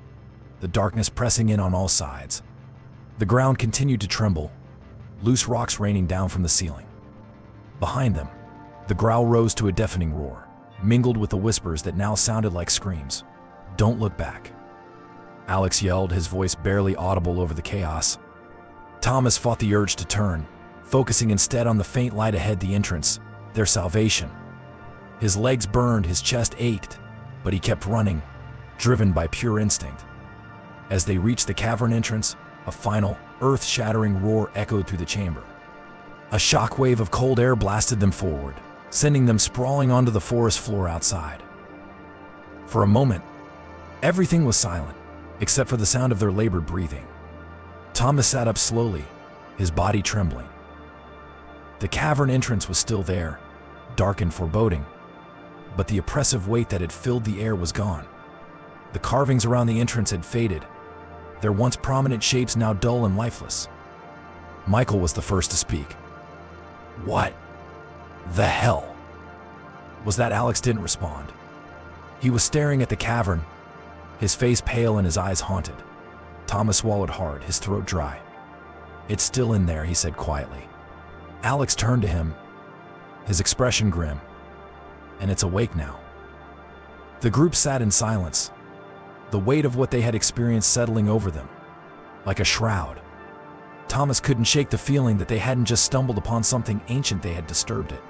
the darkness pressing in on all sides. The ground continued to tremble, loose rocks raining down from the ceiling. Behind them, the growl rose to a deafening roar, mingled with the whispers that now sounded like screams. "Don't look back," Alex yelled, his voice barely audible over the chaos. Thomas fought the urge to turn, focusing instead on the faint light ahead, the entrance, their salvation. His legs burned, his chest ached, but he kept running, driven by pure instinct. As they reached the cavern entrance, a final, earth-shattering roar echoed through the chamber. A shockwave of cold air blasted them forward, sending them sprawling onto the forest floor outside. For a moment, everything was silent, except for the sound of their labored breathing. Thomas sat up slowly, his body trembling. The cavern entrance was still there, dark and foreboding, but the oppressive weight that had filled the air was gone. The carvings around the entrance had faded, their once prominent shapes now dull and lifeless. Michael was the first to speak. "What the hell was that?" Alex didn't respond. He was staring at the cavern, his face pale and his eyes haunted. Thomas swallowed hard, his throat dry. "It's still in there," he said quietly. Alex turned to him, his expression grim. "And it's awake now." The group sat in silence, the weight of what they had experienced settling over them, like a shroud. Thomas couldn't shake the feeling that they hadn't just stumbled upon something ancient, they had disturbed it.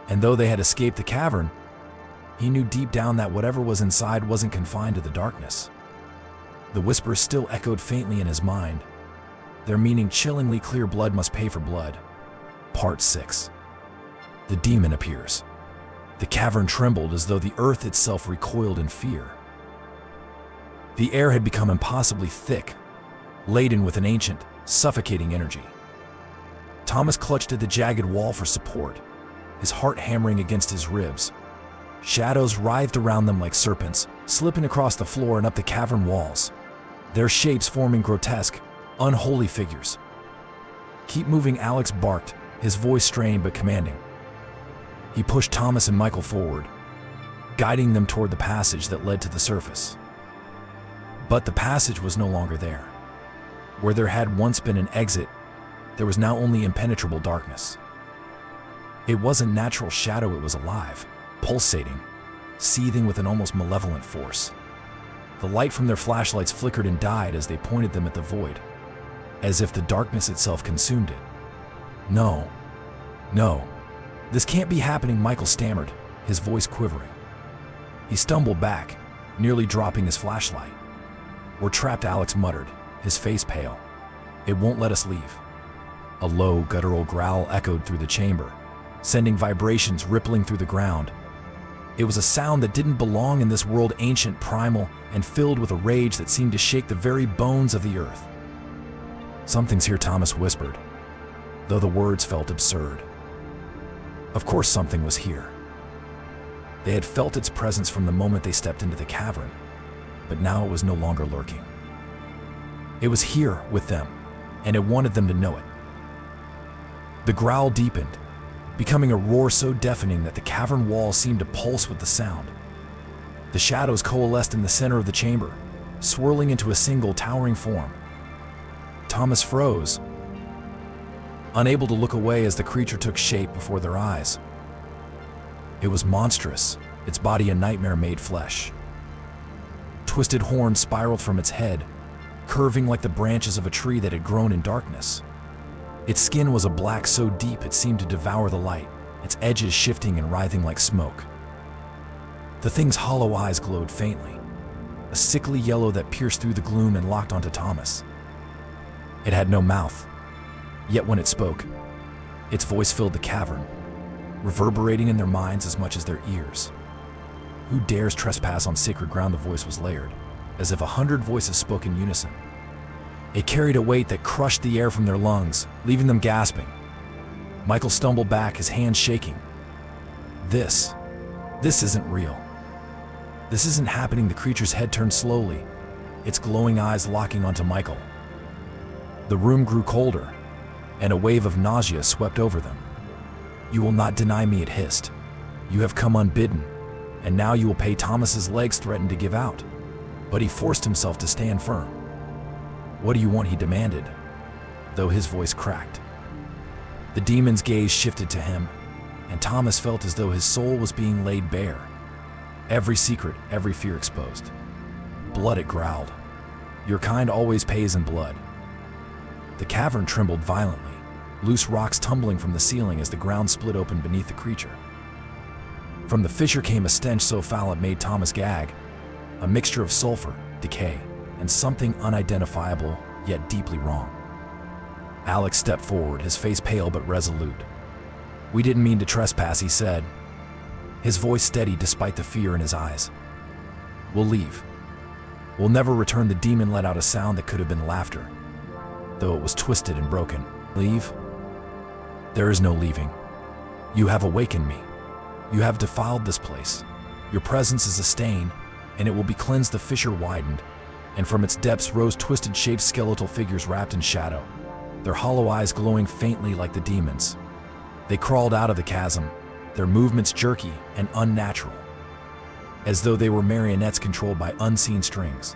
And though they had escaped the cavern, he knew deep down that whatever was inside wasn't confined to the darkness. The whispers still echoed faintly in his mind, their meaning chillingly clear: blood must pay for blood. Part 6. The demon appears. The cavern trembled as though the earth itself recoiled in fear. The air had become impossibly thick, laden with an ancient, suffocating energy. Thomas clutched at the jagged wall for support, his heart hammering against his ribs. Shadows writhed around them like serpents, slipping across the floor and up the cavern walls, their shapes forming grotesque, unholy figures. "Keep moving," Alex barked, his voice strained but commanding. He pushed Thomas and Michael forward, guiding them toward the passage that led to the surface. But the passage was no longer there. Where there had once been an exit, there was now only impenetrable darkness. It wasn't natural shadow, it was alive, pulsating, seething with an almost malevolent force. The light from their flashlights flickered and died as they pointed them at the void, as if the darkness itself consumed it. No, this can't be happening," Michael stammered, his voice quivering. He stumbled back, nearly dropping his flashlight. "We're trapped," Alex muttered, his face pale. "It won't let us leave." A low, guttural growl echoed through the chamber, sending vibrations rippling through the ground. It was a sound that didn't belong in this world, ancient, primal, and filled with a rage that seemed to shake the very bones of the earth. "Something's here," Thomas whispered, though the words felt absurd. Of course something was here. They had felt its presence from the moment they stepped into the cavern, but now it was no longer lurking. It was here with them, and it wanted them to know it. The growl deepened, becoming a roar so deafening that the cavern walls seemed to pulse with the sound. The shadows coalesced in the center of the chamber, swirling into a single towering form. Thomas froze, unable to look away as the creature took shape before their eyes. It was monstrous, its body a nightmare-made flesh. Twisted horns spiraled from its head, curving like the branches of a tree that had grown in darkness. Its skin was a black so deep it seemed to devour the light, its edges shifting and writhing like smoke. The thing's hollow eyes glowed faintly, a sickly yellow that pierced through the gloom and locked onto Thomas. It had no mouth, yet when it spoke, its voice filled the cavern, reverberating in their minds as much as their ears. "Who dares trespass on sacred ground?" The voice was layered, as if 100 voices spoke in unison. It carried a weight that crushed the air from their lungs, leaving them gasping. Michael stumbled back, his hands shaking. This isn't real. This isn't happening." The creature's head turned slowly, its glowing eyes locking onto Michael. The room grew colder, and a wave of nausea swept over them. "You will not deny me," it hissed. "You have come unbidden, and now you will pay." Thomas's legs threatened to give out, but he forced himself to stand firm. "What do you want?" he demanded, though his voice cracked. The demon's gaze shifted to him, and Thomas felt as though his soul was being laid bare. Every secret, every fear exposed. "Blood," it growled. "Your kind always pays in blood." The cavern trembled violently, loose rocks tumbling from the ceiling as the ground split open beneath the creature. From the fissure came a stench so foul it made Thomas gag, a mixture of sulfur, decay, and something unidentifiable yet deeply wrong. Alex stepped forward, his face pale but resolute. "We didn't mean to trespass," he said, his voice steady despite the fear in his eyes. "We'll leave. We'll never return." The demon let out a sound that could have been laughter, though it was twisted and broken. "Leave? There is no leaving. You have awakened me. "You have defiled this place. Your presence is a stain, and it will be cleansed." The fissure widened, and from its depths rose twisted-shaped skeletal figures wrapped in shadow, their hollow eyes glowing faintly like the demons. They crawled out of the chasm, their movements jerky and unnatural, as though they were marionettes controlled by unseen strings.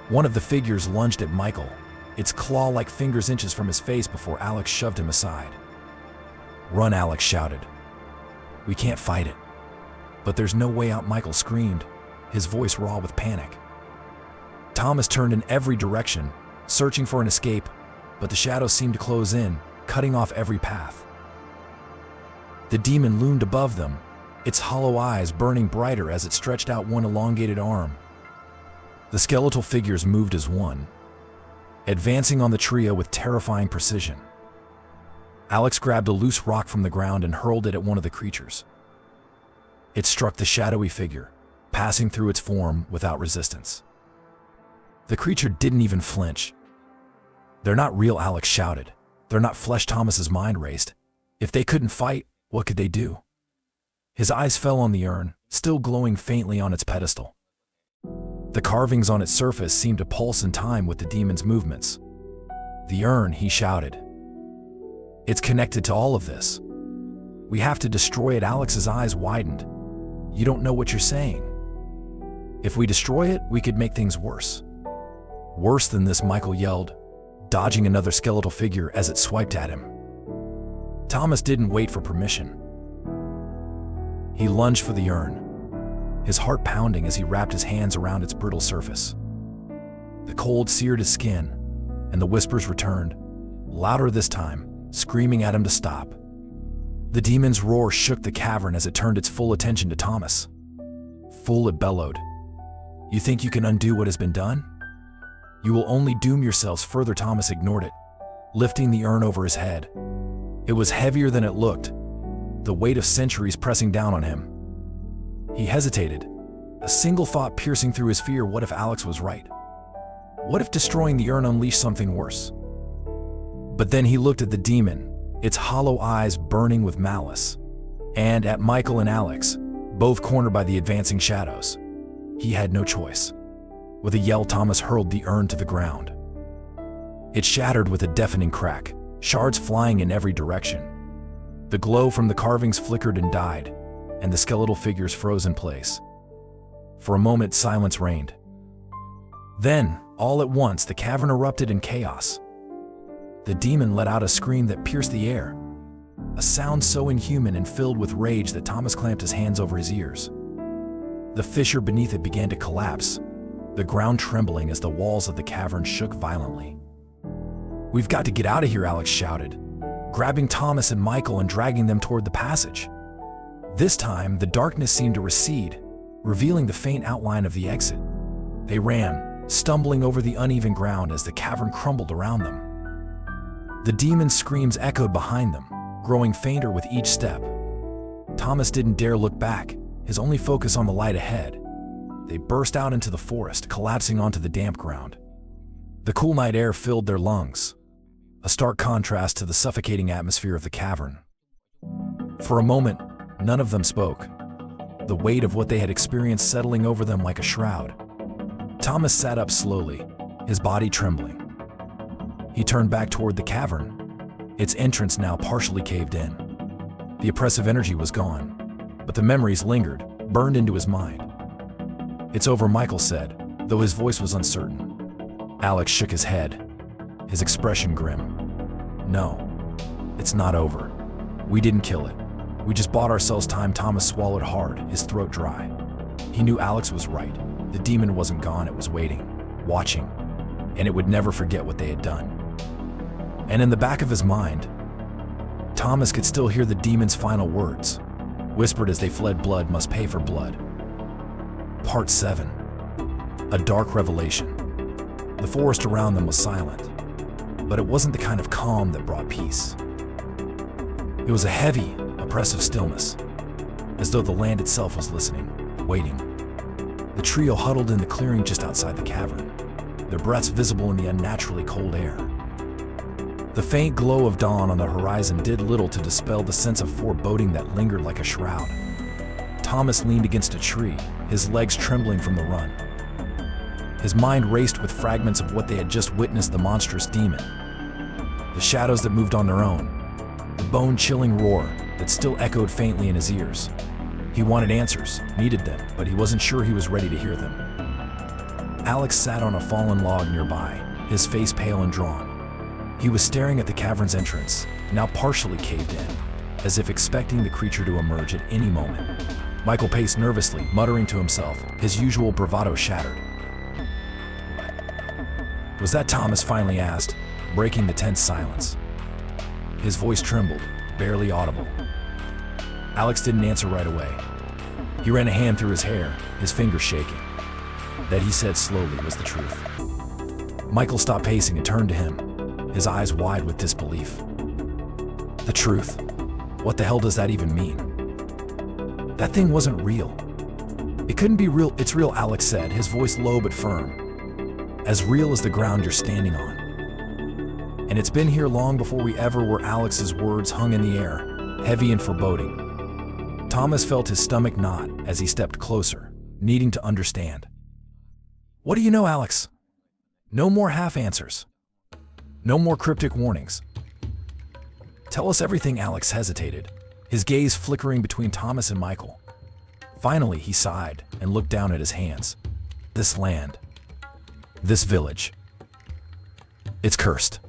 One of the figures lunged at Michael, its claw-like fingers inches from his face before Alex shoved him aside. "Run," Alex shouted. "We can't fight it." "But there's no way out," Michael screamed, his voice raw with panic. Thomas turned in every direction, searching for an escape, but the shadows seemed to close in, cutting off every path. The demon loomed above them, its hollow eyes burning brighter as it stretched out one elongated arm. The skeletal figures moved as one, advancing on the trio with terrifying precision. Alex grabbed a loose rock from the ground and hurled it at one of the creatures. It struck the shadowy figure, passing through its form without resistance. The creature didn't even flinch. "They're not real," Alex shouted. "They're not flesh." Thomas's mind raced. If they couldn't fight, what could they do? His eyes fell on the urn, still glowing faintly on its pedestal. The carvings on its surface seemed to pulse in time with the demon's movements. "The urn," he shouted. "It's connected to all of this. We have to destroy it." Alex's eyes widened. "You don't know what you're saying. If we destroy it, we could make things worse." "Worse than this," Michael yelled, dodging another skeletal figure as it swiped at him. Thomas didn't wait for permission. He lunged for the urn, his heart pounding as he wrapped his hands around its brittle surface. The cold seared his skin, and the whispers returned, louder this time, screaming at him to stop. The demon's roar shook the cavern as it turned its full attention to Thomas. "Fool," it bellowed. "You think you can undo what has been done? You will only doom yourselves further." Thomas ignored it, lifting the urn over his head. It was heavier than it looked, the weight of centuries pressing down on him. He hesitated, a single thought piercing through his fear. What if Alex was right? What if destroying the urn unleashed something worse? But then he looked at the demon, its hollow eyes burning with malice, and at Michael and Alex, both cornered by the advancing shadows. He had no choice. With a yell, Thomas hurled the urn to the ground. It shattered with a deafening crack, shards flying in every direction. The glow from the carvings flickered and died, and the skeletal figures froze in place. For a moment, silence reigned. Then, all at once, the cavern erupted in chaos. The demon let out a scream that pierced the air, a sound so inhuman and filled with rage that Thomas clamped his hands over his ears. The fissure beneath it began to collapse, the ground trembling as the walls of the cavern shook violently. "We've got to get out of here," Alex shouted, grabbing Thomas and Michael and dragging them toward the passage. This time, the darkness seemed to recede, revealing the faint outline of the exit. They ran, stumbling over the uneven ground as the cavern crumbled around them. The demon's screams echoed behind them, growing fainter with each step. Thomas didn't dare look back, his only focus on the light ahead. They burst out into the forest, collapsing onto the damp ground. The cool night air filled their lungs, a stark contrast to the suffocating atmosphere of the cavern. For a moment, none of them spoke, the weight of what they had experienced settling over them like a shroud. Thomas sat up slowly, his body trembling. He turned back toward the cavern, its entrance now partially caved in. The oppressive energy was gone, but the memories lingered, burned into his mind. "It's over," Michael said, though his voice was uncertain. Alex shook his head, his expression grim. "No, it's not over. We didn't kill it. We just bought ourselves time." Thomas swallowed hard, his throat dry. He knew Alex was right. The demon wasn't gone, it was waiting, watching, and it would never forget what they had done. And in the back of his mind, Thomas could still hear the demon's final words, whispered as they fled. "Blood must pay for blood." Part 7. A dark revelation. The forest around them was silent, but it wasn't the kind of calm that brought peace. It was a heavy, oppressive stillness, as though the land itself was listening, waiting. The trio huddled in the clearing just outside the cavern, their breaths visible in the unnaturally cold air. The faint glow of dawn on the horizon did little to dispel the sense of foreboding that lingered like a shroud. Thomas leaned against a tree, his legs trembling from the run. His mind raced with fragments of what they had just witnessed: the monstrous demon, the shadows that moved on their own, the bone-chilling roar that still echoed faintly in his ears. He wanted answers, needed them, but he wasn't sure he was ready to hear them. Alex sat on a fallen log nearby, his face pale and drawn. He was staring at the cavern's entrance, now partially caved in, as if expecting the creature to emerge at any moment. Michael paced nervously, muttering to himself, his usual bravado shattered. "Was that?" Thomas finally asked, breaking the tense silence. His voice trembled, barely audible. Alex didn't answer right away. He ran a hand through his hair, his fingers shaking. That, he said slowly, was the truth. Michael stopped pacing and turned to him, his eyes wide with disbelief. The truth? What the hell does that even mean? That thing wasn't real. It couldn't be real. It's real, Alex said, his voice low but firm. As real as the ground you're standing on. And it's been here long before we ever were. Alex's words hung in the air, heavy and foreboding. Thomas felt his stomach knot as he stepped closer, needing to understand. What do you know, Alex? No more half answers. No more cryptic warnings. Tell us everything. Alex hesitated, his gaze flickering between Thomas and Michael. Finally, he sighed and looked down at his hands. This land, this village, it's cursed.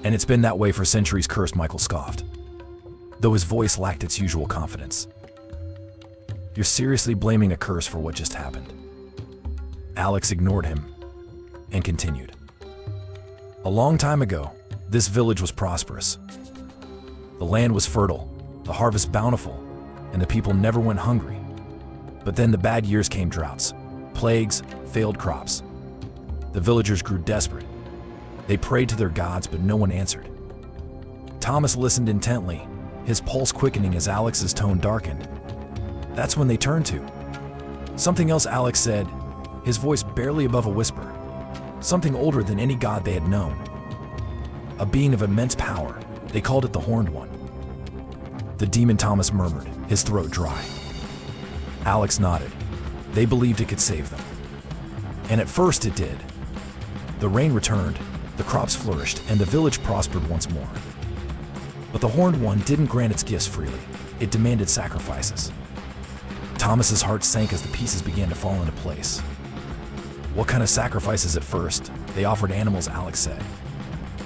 And it's been that way for centuries. Cursed, Michael scoffed, though his voice lacked its usual confidence. You're seriously blaming a curse for what just happened? Alex ignored him and continued. A long time ago, this village was prosperous. The land was fertile, the harvest bountiful, and the people never went hungry. But then the bad years came: droughts, plagues, failed crops. The villagers grew desperate. They prayed to their gods, but no one answered. Thomas listened intently, his pulse quickening as Alex's tone darkened. That's when they turned to something else, Alex said, his voice barely above a whisper. Something older than any god they had known. A being of immense power. They called it the Horned One. The demon, Thomas murmured, his throat dry. Alex nodded. They believed it could save them. And at first it did. The rain returned, the crops flourished, and the village prospered once more. But the Horned One didn't grant its gifts freely. It demanded sacrifices. Thomas's heart sank as the pieces began to fall into place. What kind of sacrifices? At first, they offered animals, Alex said.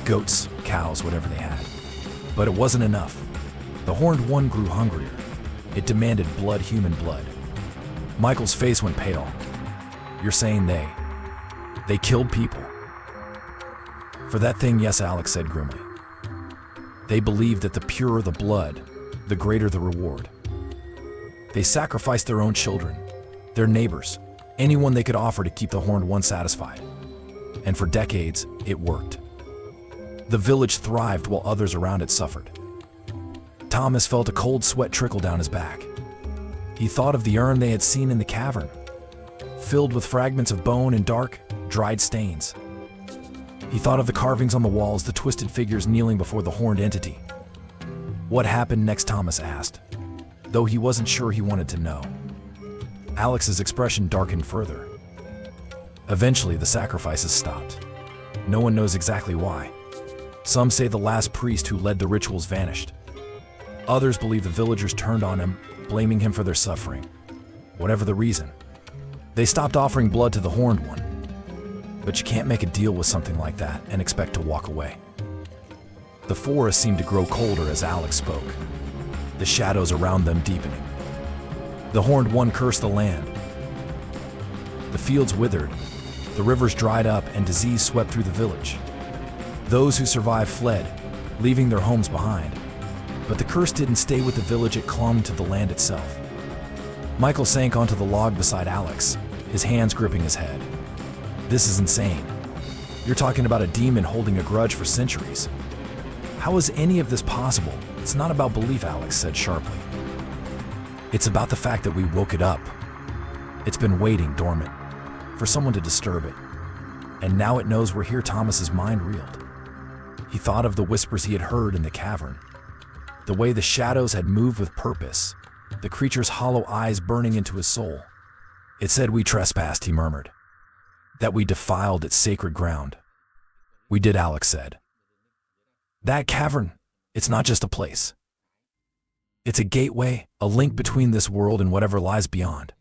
Goats, cows, whatever they had. But it wasn't enough. The Horned One grew hungrier. It demanded blood, human blood. Michael's face went pale. You're saying they killed people? For that thing, yes, Alex said grimly. They believed that the purer the blood, the greater the reward. They sacrificed their own children, their neighbors, anyone they could offer to keep the Horned One satisfied. And for decades, it worked. The village thrived while others around it suffered. Thomas felt a cold sweat trickle down his back. He thought of the urn they had seen in the cavern, filled with fragments of bone and dark, dried stains. He thought of the carvings on the walls, the twisted figures kneeling before the horned entity. What happened next? Thomas asked, though he wasn't sure he wanted to know. Alex's expression darkened further. Eventually, the sacrifices stopped. No one knows exactly why. Some say the last priest who led the rituals vanished. Others believe the villagers turned on him, blaming him for their suffering. Whatever the reason, they stopped offering blood to the Horned One. But you can't make a deal with something like that and expect to walk away. The forest seemed to grow colder as Alex spoke, the shadows around them deepening. The Horned One cursed the land. The fields withered, the rivers dried up, and disease swept through the village. Those who survived fled, leaving their homes behind. But the curse didn't stay with the village, it clung to the land itself. Michael sank onto the log beside Alex, his hands gripping his head. This is insane. You're talking about a demon holding a grudge for centuries. How is any of this possible? It's not about belief, Alex said sharply. It's about the fact that we woke it up. It's been waiting dormant for someone to disturb it. And now it knows we're here. Thomas's mind reeled. He thought of the whispers he had heard in the cavern, the way the shadows had moved with purpose, the creature's hollow eyes burning into his soul. It said we trespassed, he murmured, that we defiled its sacred ground. We did, Alex said. That cavern, it's not just a place. It's a gateway, a link between this world and whatever lies beyond.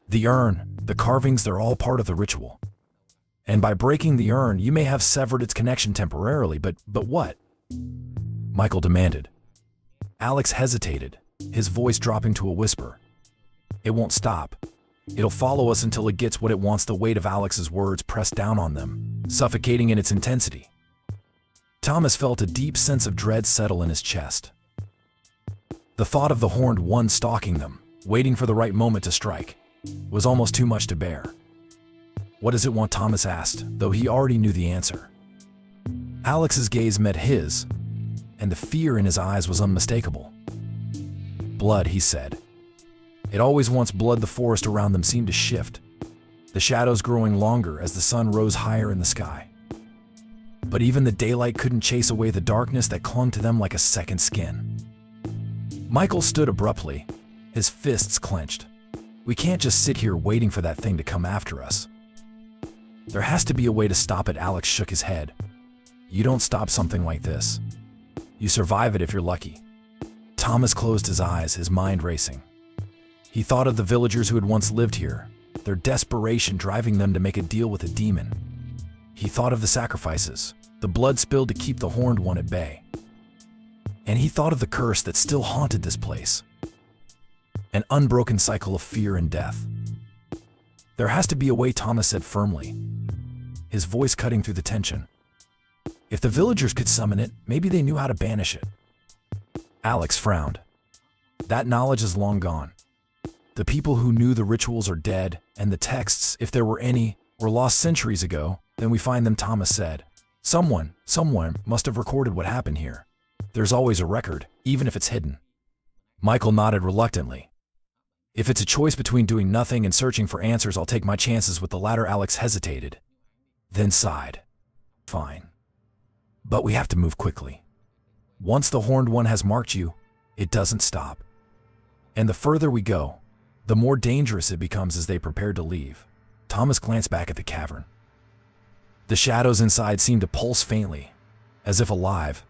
The urn, the carvings, they're all part of the ritual. And by breaking the urn, you may have severed its connection temporarily, but what? Michael demanded. Alex hesitated, his voice dropping to a whisper. It won't stop. It'll follow us until it gets what it wants. The weight of Alex's words pressed down on them, suffocating in its intensity. Thomas felt a deep sense of dread settle in his chest. The thought of the horned one stalking them, waiting for the right moment to strike, was almost too much to bear. What does it want? Thomas asked, though he already knew the answer. Alex's gaze met his, and the fear in his eyes was unmistakable. Blood, he said. It always wants blood. The forest around them seemed to shift, the shadows growing longer as the sun rose higher in the sky. But even the daylight couldn't chase away the darkness that clung to them like a second skin. Michael stood abruptly, his fists clenched. We can't just sit here waiting for that thing to come after us. There has to be a way to stop it. Alex shook his head. You don't stop something like this. You survive it if you're lucky. Thomas closed his eyes, his mind racing. He thought of the villagers who had once lived here, their desperation driving them to make a deal with a demon. He thought of the sacrifices, the blood spilled to keep the horned one at bay. And he thought of the curse that still haunted this place. An unbroken cycle of fear and death. There has to be a way, Thomas said firmly, his voice cutting through the tension. If the villagers could summon it, maybe they knew how to banish it. Alex frowned. That knowledge is long gone. The people who knew the rituals are dead, and the texts, if there were any, were lost centuries ago. Then we find them, Thomas said. Someone must have recorded what happened here. There's always a record, even if it's hidden. Michael nodded reluctantly. If it's a choice between doing nothing and searching for answers, I'll take my chances with the latter. Alex hesitated, then sighed. Fine. But we have to move quickly. Once the horned one has marked you, it doesn't stop. And the further we go, the more dangerous it becomes. As they prepared to leave, Thomas glanced back at the cavern. The shadows inside seemed to pulse faintly, as if alive,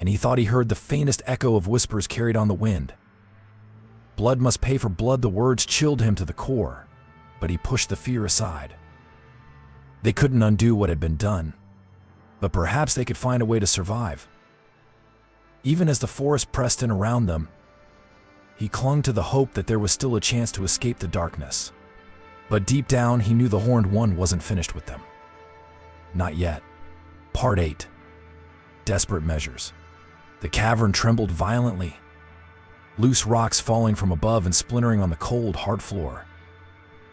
and he thought he heard the faintest echo of whispers carried on the wind. Blood must pay for blood. The words chilled him to the core, but he pushed the fear aside. They couldn't undo what had been done, but perhaps they could find a way to survive. Even as the forest pressed in around them, he clung to the hope that there was still a chance to escape the darkness. But deep down, he knew the horned one wasn't finished with them. Not yet. Part 8. Desperate measures. The cavern trembled violently, loose rocks falling from above and splintering on the cold, hard floor.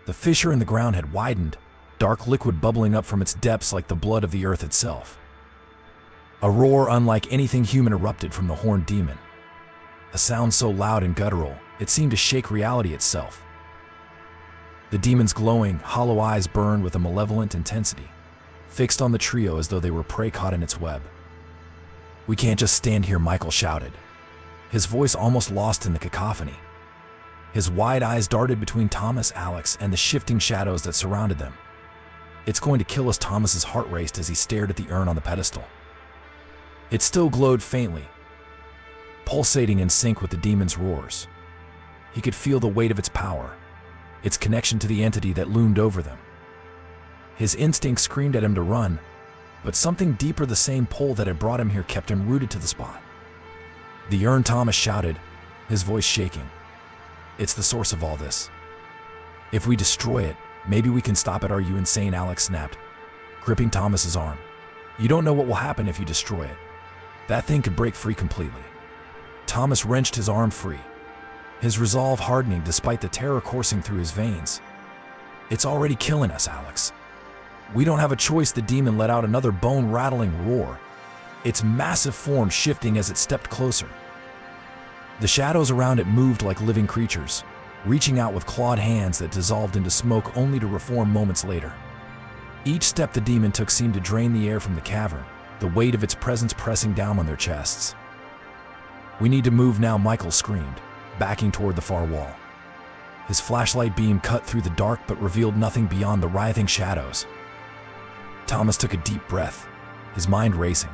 The fissure in the ground had widened, dark liquid bubbling up from its depths like the blood of the earth itself. A roar unlike anything human erupted from the horned demon. A sound so loud and guttural, it seemed to shake reality itself. The demon's glowing, hollow eyes burned with a malevolent intensity, fixed on the trio as though they were prey caught in its web. We can't just stand here, Michael shouted, his voice almost lost in the cacophony. His wide eyes darted between Thomas, Alex, and the shifting shadows that surrounded them. It's going to kill us. Thomas's heart raced as he stared at the urn on the pedestal. It still glowed faintly, pulsating in sync with the demon's roars. He could feel the weight of its power, its connection to the entity that loomed over them. His instinct screamed at him to run, but something deeper, the same pull that had brought him here, kept him rooted to the spot. The urn, Thomas shouted, his voice shaking. It's the source of all this. If we destroy it, maybe we can stop it. Are you insane? Alex snapped, gripping Thomas's arm. You don't know what will happen if you destroy it. That thing could break free completely. Thomas wrenched his arm free, his resolve hardening despite the terror coursing through his veins. It's already killing us, Alex. We don't have a choice. The demon let out another bone-rattling roar, its massive form shifting as it stepped closer. The shadows around it moved like living creatures, reaching out with clawed hands that dissolved into smoke only to reform moments later. Each step the demon took seemed to drain the air from the cavern, the weight of its presence pressing down on their chests. "We need to move now," Michael screamed, backing toward the far wall. His flashlight beam cut through the dark but revealed nothing beyond the writhing shadows. Thomas took a deep breath, his mind racing.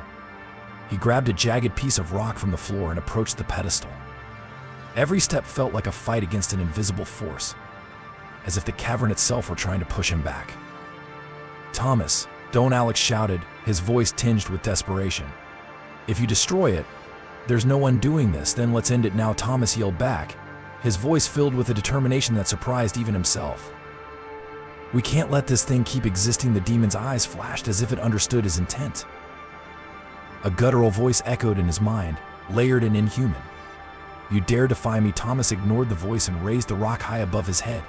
He grabbed a jagged piece of rock from the floor and approached the pedestal. Every step felt like a fight against an invisible force, as if the cavern itself were trying to push him back. "Thomas, don't," Alex shouted, his voice tinged with desperation. "If you destroy it, there's no undoing this, then let's end it now," Thomas yelled back, his voice filled with a determination that surprised even himself. "We can't let this thing keep existing," the demon's eyes flashed as if it understood his intent. A guttural voice echoed in his mind, layered and inhuman. "You dare defy me?" Thomas ignored the voice and raised the rock high above his head.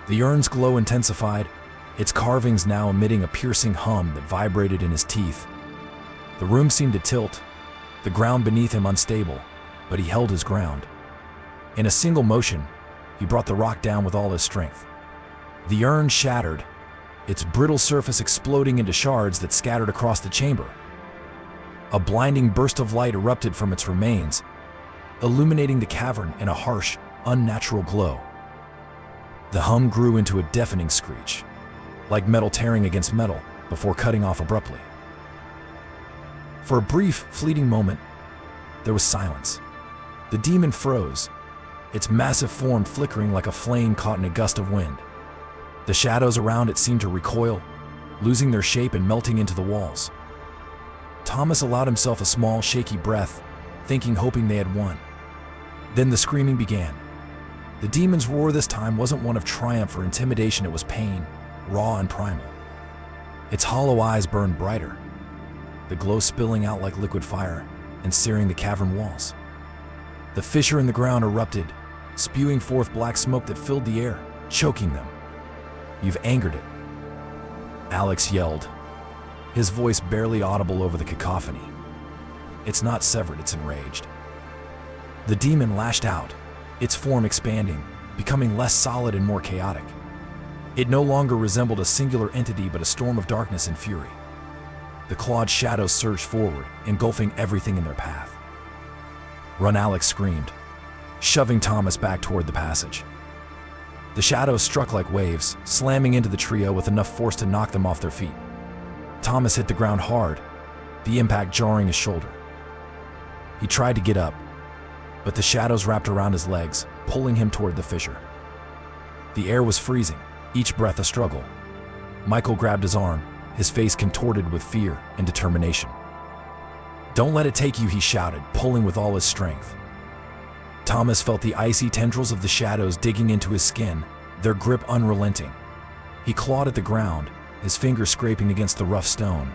The urn's glow intensified, its carvings now emitting a piercing hum that vibrated in his teeth. The room seemed to tilt, the ground beneath him unstable, but he held his ground. In a single motion, he brought the rock down with all his strength. The urn shattered, its brittle surface exploding into shards that scattered across the chamber. A blinding burst of light erupted from its remains, illuminating the cavern in a harsh, unnatural glow. The hum grew into a deafening screech, like metal tearing against metal, before cutting off abruptly. For a brief, fleeting moment, there was silence. The demon froze, its massive form flickering like a flame caught in a gust of wind. The shadows around it seemed to recoil, losing their shape and melting into the walls. Thomas allowed himself a small, shaky breath, hoping they had won. Then the screaming began. The demon's roar this time wasn't one of triumph or intimidation, it was pain, raw and primal. Its hollow eyes burned brighter, the glow spilling out like liquid fire and searing the cavern walls. The fissure in the ground erupted, spewing forth black smoke that filled the air, choking them. "You've angered it," Alex yelled, his voice barely audible over the cacophony. "It's not severed, it's enraged." The demon lashed out, its form expanding, becoming less solid and more chaotic. It no longer resembled a singular entity but a storm of darkness and fury. The clawed shadows surged forward, engulfing everything in their path. "Run," Alex screamed, shoving Thomas back toward the passage. The shadows struck like waves, slamming into the trio with enough force to knock them off their feet. Thomas hit the ground hard, the impact jarring his shoulder. He tried to get up, but the shadows wrapped around his legs, pulling him toward the fissure. The air was freezing, each breath a struggle. Michael grabbed his arm, his face contorted with fear and determination. "Don't let it take you," he shouted, pulling with all his strength. Thomas felt the icy tendrils of the shadows digging into his skin, their grip unrelenting. He clawed at the ground, his fingers scraping against the rough stone.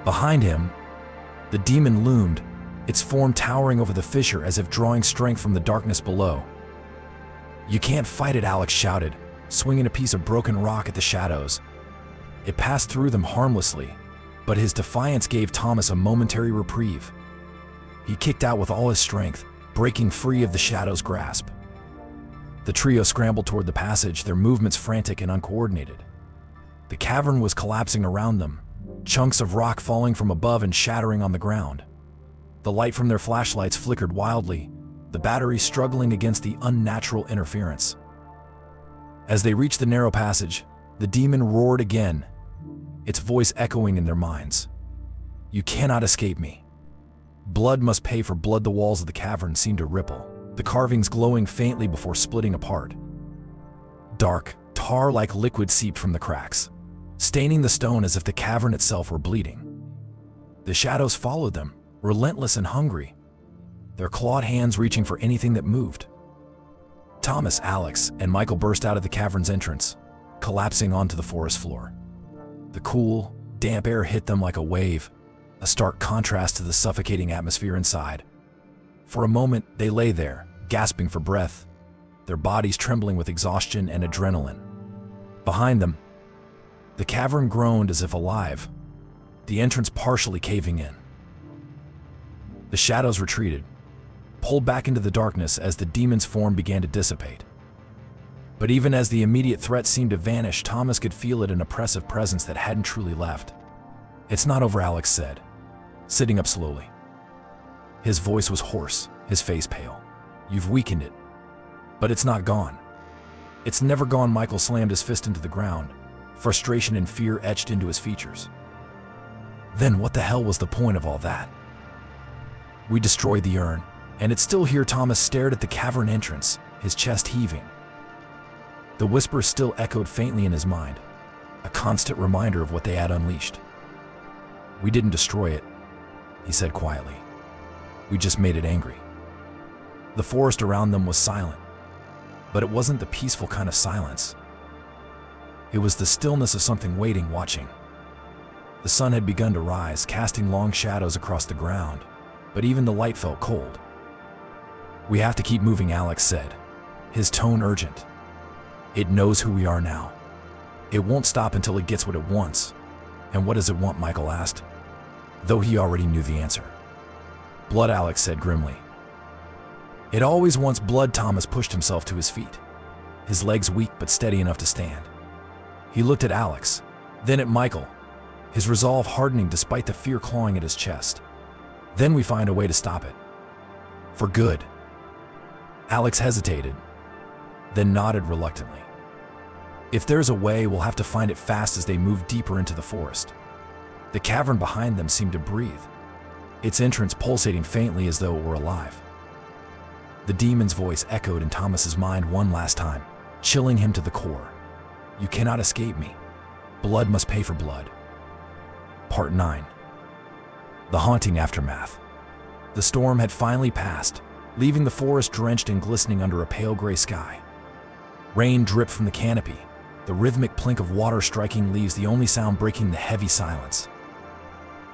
Behind him, the demon loomed, its form towering over the fissure as if drawing strength from the darkness below. "You can't fight it," Alex shouted, swinging a piece of broken rock at the shadows. It passed through them harmlessly, but his defiance gave Thomas a momentary reprieve. He kicked out with all his strength, breaking free of the shadow's grasp. The trio scrambled toward the passage, their movements frantic and uncoordinated. The cavern was collapsing around them, chunks of rock falling from above and shattering on the ground. The light from their flashlights flickered wildly, the battery struggling against the unnatural interference. As they reached the narrow passage, the demon roared again, its voice echoing in their minds. "You cannot escape me. Blood must pay for blood." The walls of the cavern seemed to ripple, the carvings glowing faintly before splitting apart. Dark, tar-like liquid seeped from the cracks, staining the stone as if the cavern itself were bleeding. The shadows followed them, relentless and hungry, their clawed hands reaching for anything that moved. Thomas, Alex, and Michael burst out of the cavern's entrance, collapsing onto the forest floor. The cool, damp air hit them like a wave, a stark contrast to the suffocating atmosphere inside. For a moment, they lay there, gasping for breath, their bodies trembling with exhaustion and adrenaline. Behind them, the cavern groaned as if alive, the entrance partially caving in. The shadows retreated, pulled back into the darkness as the demon's form began to dissipate. But even as the immediate threat seemed to vanish, Thomas could feel it, an oppressive presence that hadn't truly left. "It's not over," Alex said, sitting up slowly. His voice was hoarse, his face pale. "You've weakened it, but it's not gone. It's never gone." Michael slammed his fist into the ground, frustration and fear etched into his features. "Then what the hell was the point of all that? We destroyed the urn, and it's still here." Thomas stared at the cavern entrance, his chest heaving. The whisper still echoed faintly in his mind, a constant reminder of what they had unleashed. "We didn't destroy it," he said quietly. "We just made it angry." The forest around them was silent, but it wasn't the peaceful kind of silence. It was the stillness of something waiting, watching. The sun had begun to rise, casting long shadows across the ground, but even the light felt cold. "We have to keep moving," Alex said, his tone urgent. "It knows who we are now. It won't stop until it gets what it wants." "And what does it want?" Michael asked, though he already knew the answer. "Blood," Alex said grimly. "It always wants blood." Thomas pushed himself to his feet, his legs weak but steady enough to stand. He looked at Alex, then at Michael, his resolve hardening despite the fear clawing at his chest. "Then we find a way to stop it. For good." Alex hesitated, then nodded reluctantly. "If there's a way, we'll have to find it fast." As they moved deeper into the forest, the cavern behind them seemed to breathe, its entrance pulsating faintly as though it were alive. The demon's voice echoed in Thomas's mind one last time, chilling him to the core. "You cannot escape me. Blood must pay for blood." Part 9. The haunting aftermath. The storm had finally passed, leaving the forest drenched and glistening under a pale gray sky. Rain dripped from the canopy, the rhythmic plink of water striking leaves the only sound breaking the heavy silence.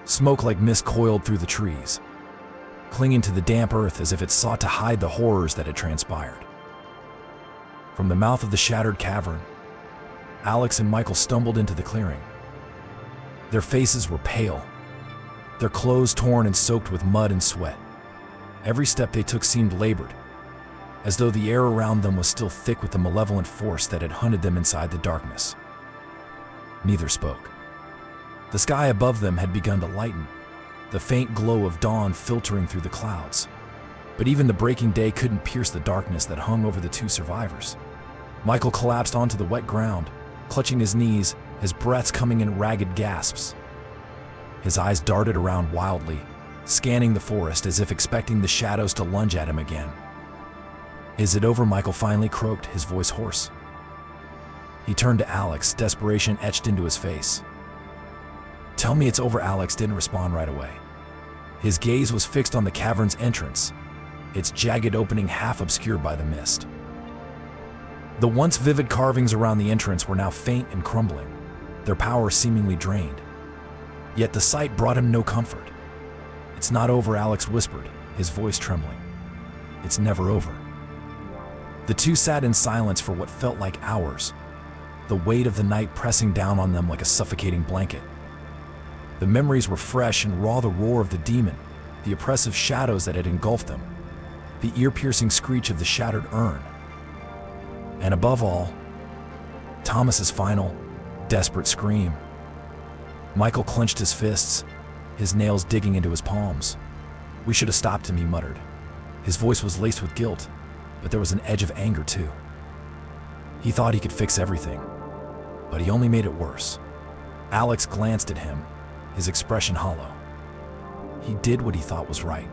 Smoke like mist coiled through the trees, clinging to the damp earth as if it sought to hide the horrors that had transpired. From the mouth of the shattered cavern, Alex and Michael stumbled into the clearing. Their faces were pale, their clothes torn and soaked with mud and sweat. Every step they took seemed labored, as though the air around them was still thick with the malevolent force that had hunted them inside the darkness. Neither spoke. The sky above them had begun to lighten, the faint glow of dawn filtering through the clouds. But even the breaking day couldn't pierce the darkness that hung over the two survivors. Michael collapsed onto the wet ground, clutching his knees, his breaths coming in ragged gasps. His eyes darted around wildly, scanning the forest as if expecting the shadows to lunge at him again. "Is it over?" Michael finally croaked, his voice hoarse. He turned to Alex, desperation etched into his face. "Tell me it's over." Alex didn't respond right away. His gaze was fixed on the cavern's entrance, its jagged opening half obscured by the mist. The once vivid carvings around the entrance were now faint and crumbling, their power seemingly drained. Yet the sight brought him no comfort. "It's not over," Alex whispered, his voice trembling. "It's never over." The two sat in silence for what felt like hours, the weight of the night pressing down on them like a suffocating blanket. The memories were fresh and raw, the roar of the demon, the oppressive shadows that had engulfed them, the ear-piercing screech of the shattered urn. And above all, Thomas's final, desperate scream. Michael clenched his fists, his nails digging into his palms. "We should have stopped him," he muttered. His voice was laced with guilt, but there was an edge of anger too. He thought he could fix everything, but he only made it worse. Alex glanced at him, his expression hollow. He did what he thought was right,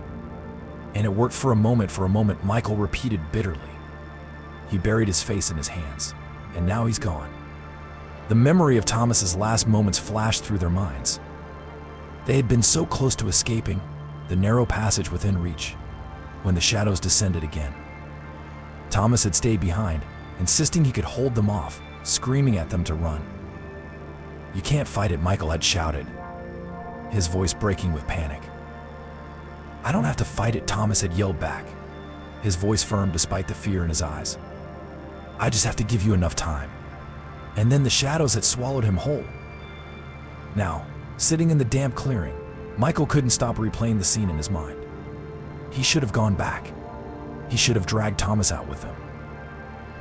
and it worked for a moment. Michael repeated bitterly. He buried his face in his hands, and now he's gone. The memory of Thomas's last moments flashed through their minds. They had been so close to escaping, the narrow passage within reach, when the shadows descended again. Thomas had stayed behind, insisting he could hold them off, screaming at them to run. "You can't fight it," Michael had shouted, his voice breaking with panic. "I don't have to fight it," Thomas had yelled back, his voice firm despite the fear in his eyes. "I just have to give you enough time." And then the shadows had swallowed him whole. Now, sitting in the damp clearing, Michael couldn't stop replaying the scene in his mind. He should have gone back. He should have dragged Thomas out with him.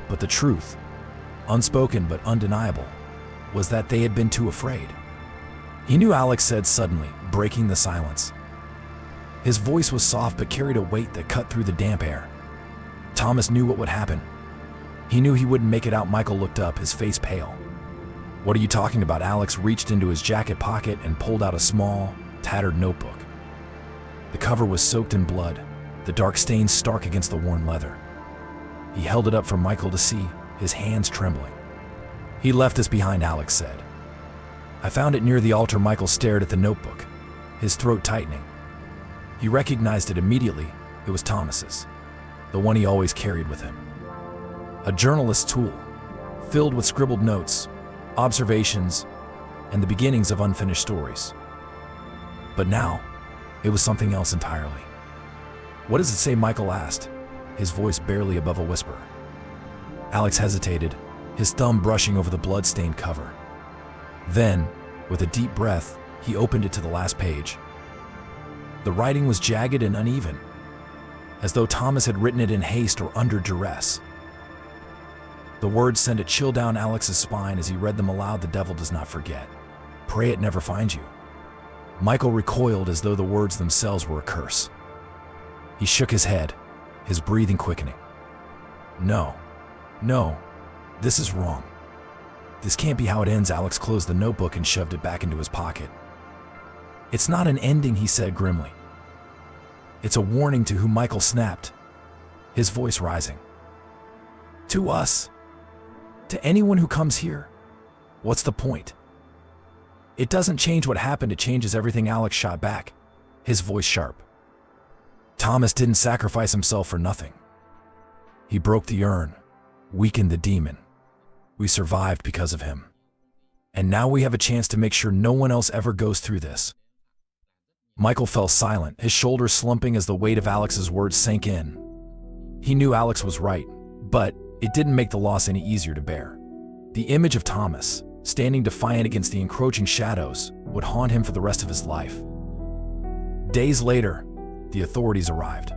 But the truth, unspoken but undeniable, was that they had been too afraid. he knew, Alex said suddenly, breaking the silence. His voice was soft but carried a weight that cut through the damp air. Thomas knew what would happen. He knew he wouldn't make it out. Michael looked up, his face pale. What are you talking about? Alex reached into his jacket pocket and pulled out a small, tattered notebook. The cover was soaked in blood, the dark stains stark against the worn leather. He held it up for Michael to see, his hands trembling. He left this behind, Alex said. I found it near the altar. Michael stared at the notebook, his throat tightening. He recognized it immediately. It was Thomas's, the one he always carried with him. A journalist's tool, filled with scribbled notes, observations, and the beginnings of unfinished stories. But now, it was something else entirely. What does it say? Michael asked, his voice barely above a whisper. Alex hesitated, his thumb brushing over the blood-stained cover. Then, with a deep breath, he opened it to the last page. The writing was jagged and uneven, as though Thomas had written it in haste or under duress. The words sent a chill down Alex's spine as he read them aloud. The devil does not forget. Pray it never finds you. Michael recoiled as though the words themselves were a curse. He shook his head, his breathing quickening. No, this is wrong. This can't be how it ends. Alex closed the notebook and shoved it back into his pocket. It's not an ending, he said grimly. It's a warning. To whom? Michael snapped, his voice rising. To us. To anyone who comes here. What's the point? It doesn't change what happened, it changes everything. Alex shot back, his voice sharp. Thomas didn't sacrifice himself for nothing. He broke the urn, weakened the demon. We survived because of him. And now we have a chance to make sure no one else ever goes through this. Michael fell silent, his shoulders slumping as the weight of Alex's words sank in. He knew Alex was right, but it didn't make the loss any easier to bear. The image of Thomas, standing defiant against the encroaching shadows, would haunt him for the rest of his life. Days later, the authorities arrived.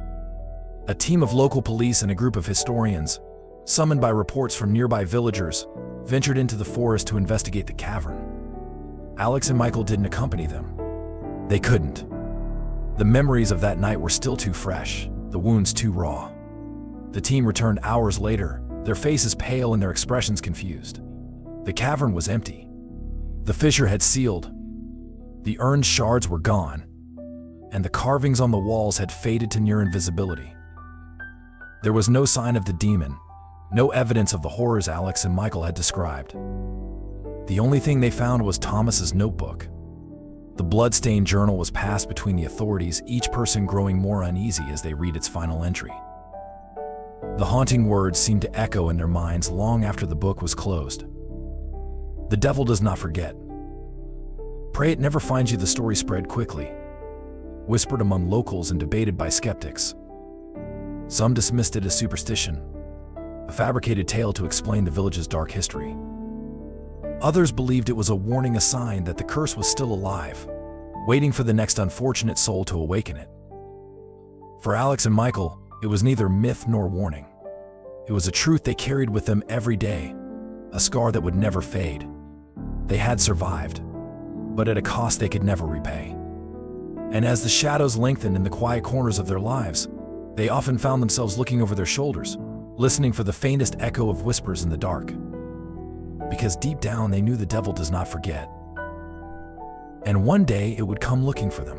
A team of local police and a group of historians, summoned by reports from nearby villagers, ventured into the forest to investigate the cavern. Alex and Michael didn't accompany them. They couldn't. The memories of that night were still too fresh, the wounds too raw. The team returned hours later, their faces pale and their expressions confused. The cavern was empty. The fissure had sealed. The urn's shards were gone, and the carvings on the walls had faded to near invisibility. There was no sign of the demon, no evidence of the horrors Alex and Michael had described. The only thing they found was Thomas's notebook. The blood-stained journal was passed between the authorities, each person growing more uneasy as they read its final entry. The haunting words seemed to echo in their minds long after the book was closed. The devil does not forget. Pray it never finds you. The story spread quickly, whispered among locals and debated by skeptics. Some dismissed it as superstition, a fabricated tale to explain the village's dark history. Others believed it was a warning, a sign that the curse was still alive, waiting for the next unfortunate soul to awaken it. For Alex and Michael, it was neither myth nor warning. It was a truth they carried with them every day, a scar that would never fade. They had survived, but at a cost they could never repay. And as the shadows lengthened in the quiet corners of their lives, they often found themselves looking over their shoulders, listening for the faintest echo of whispers in the dark. Because deep down they knew the devil does not forget. And one day it would come looking for them.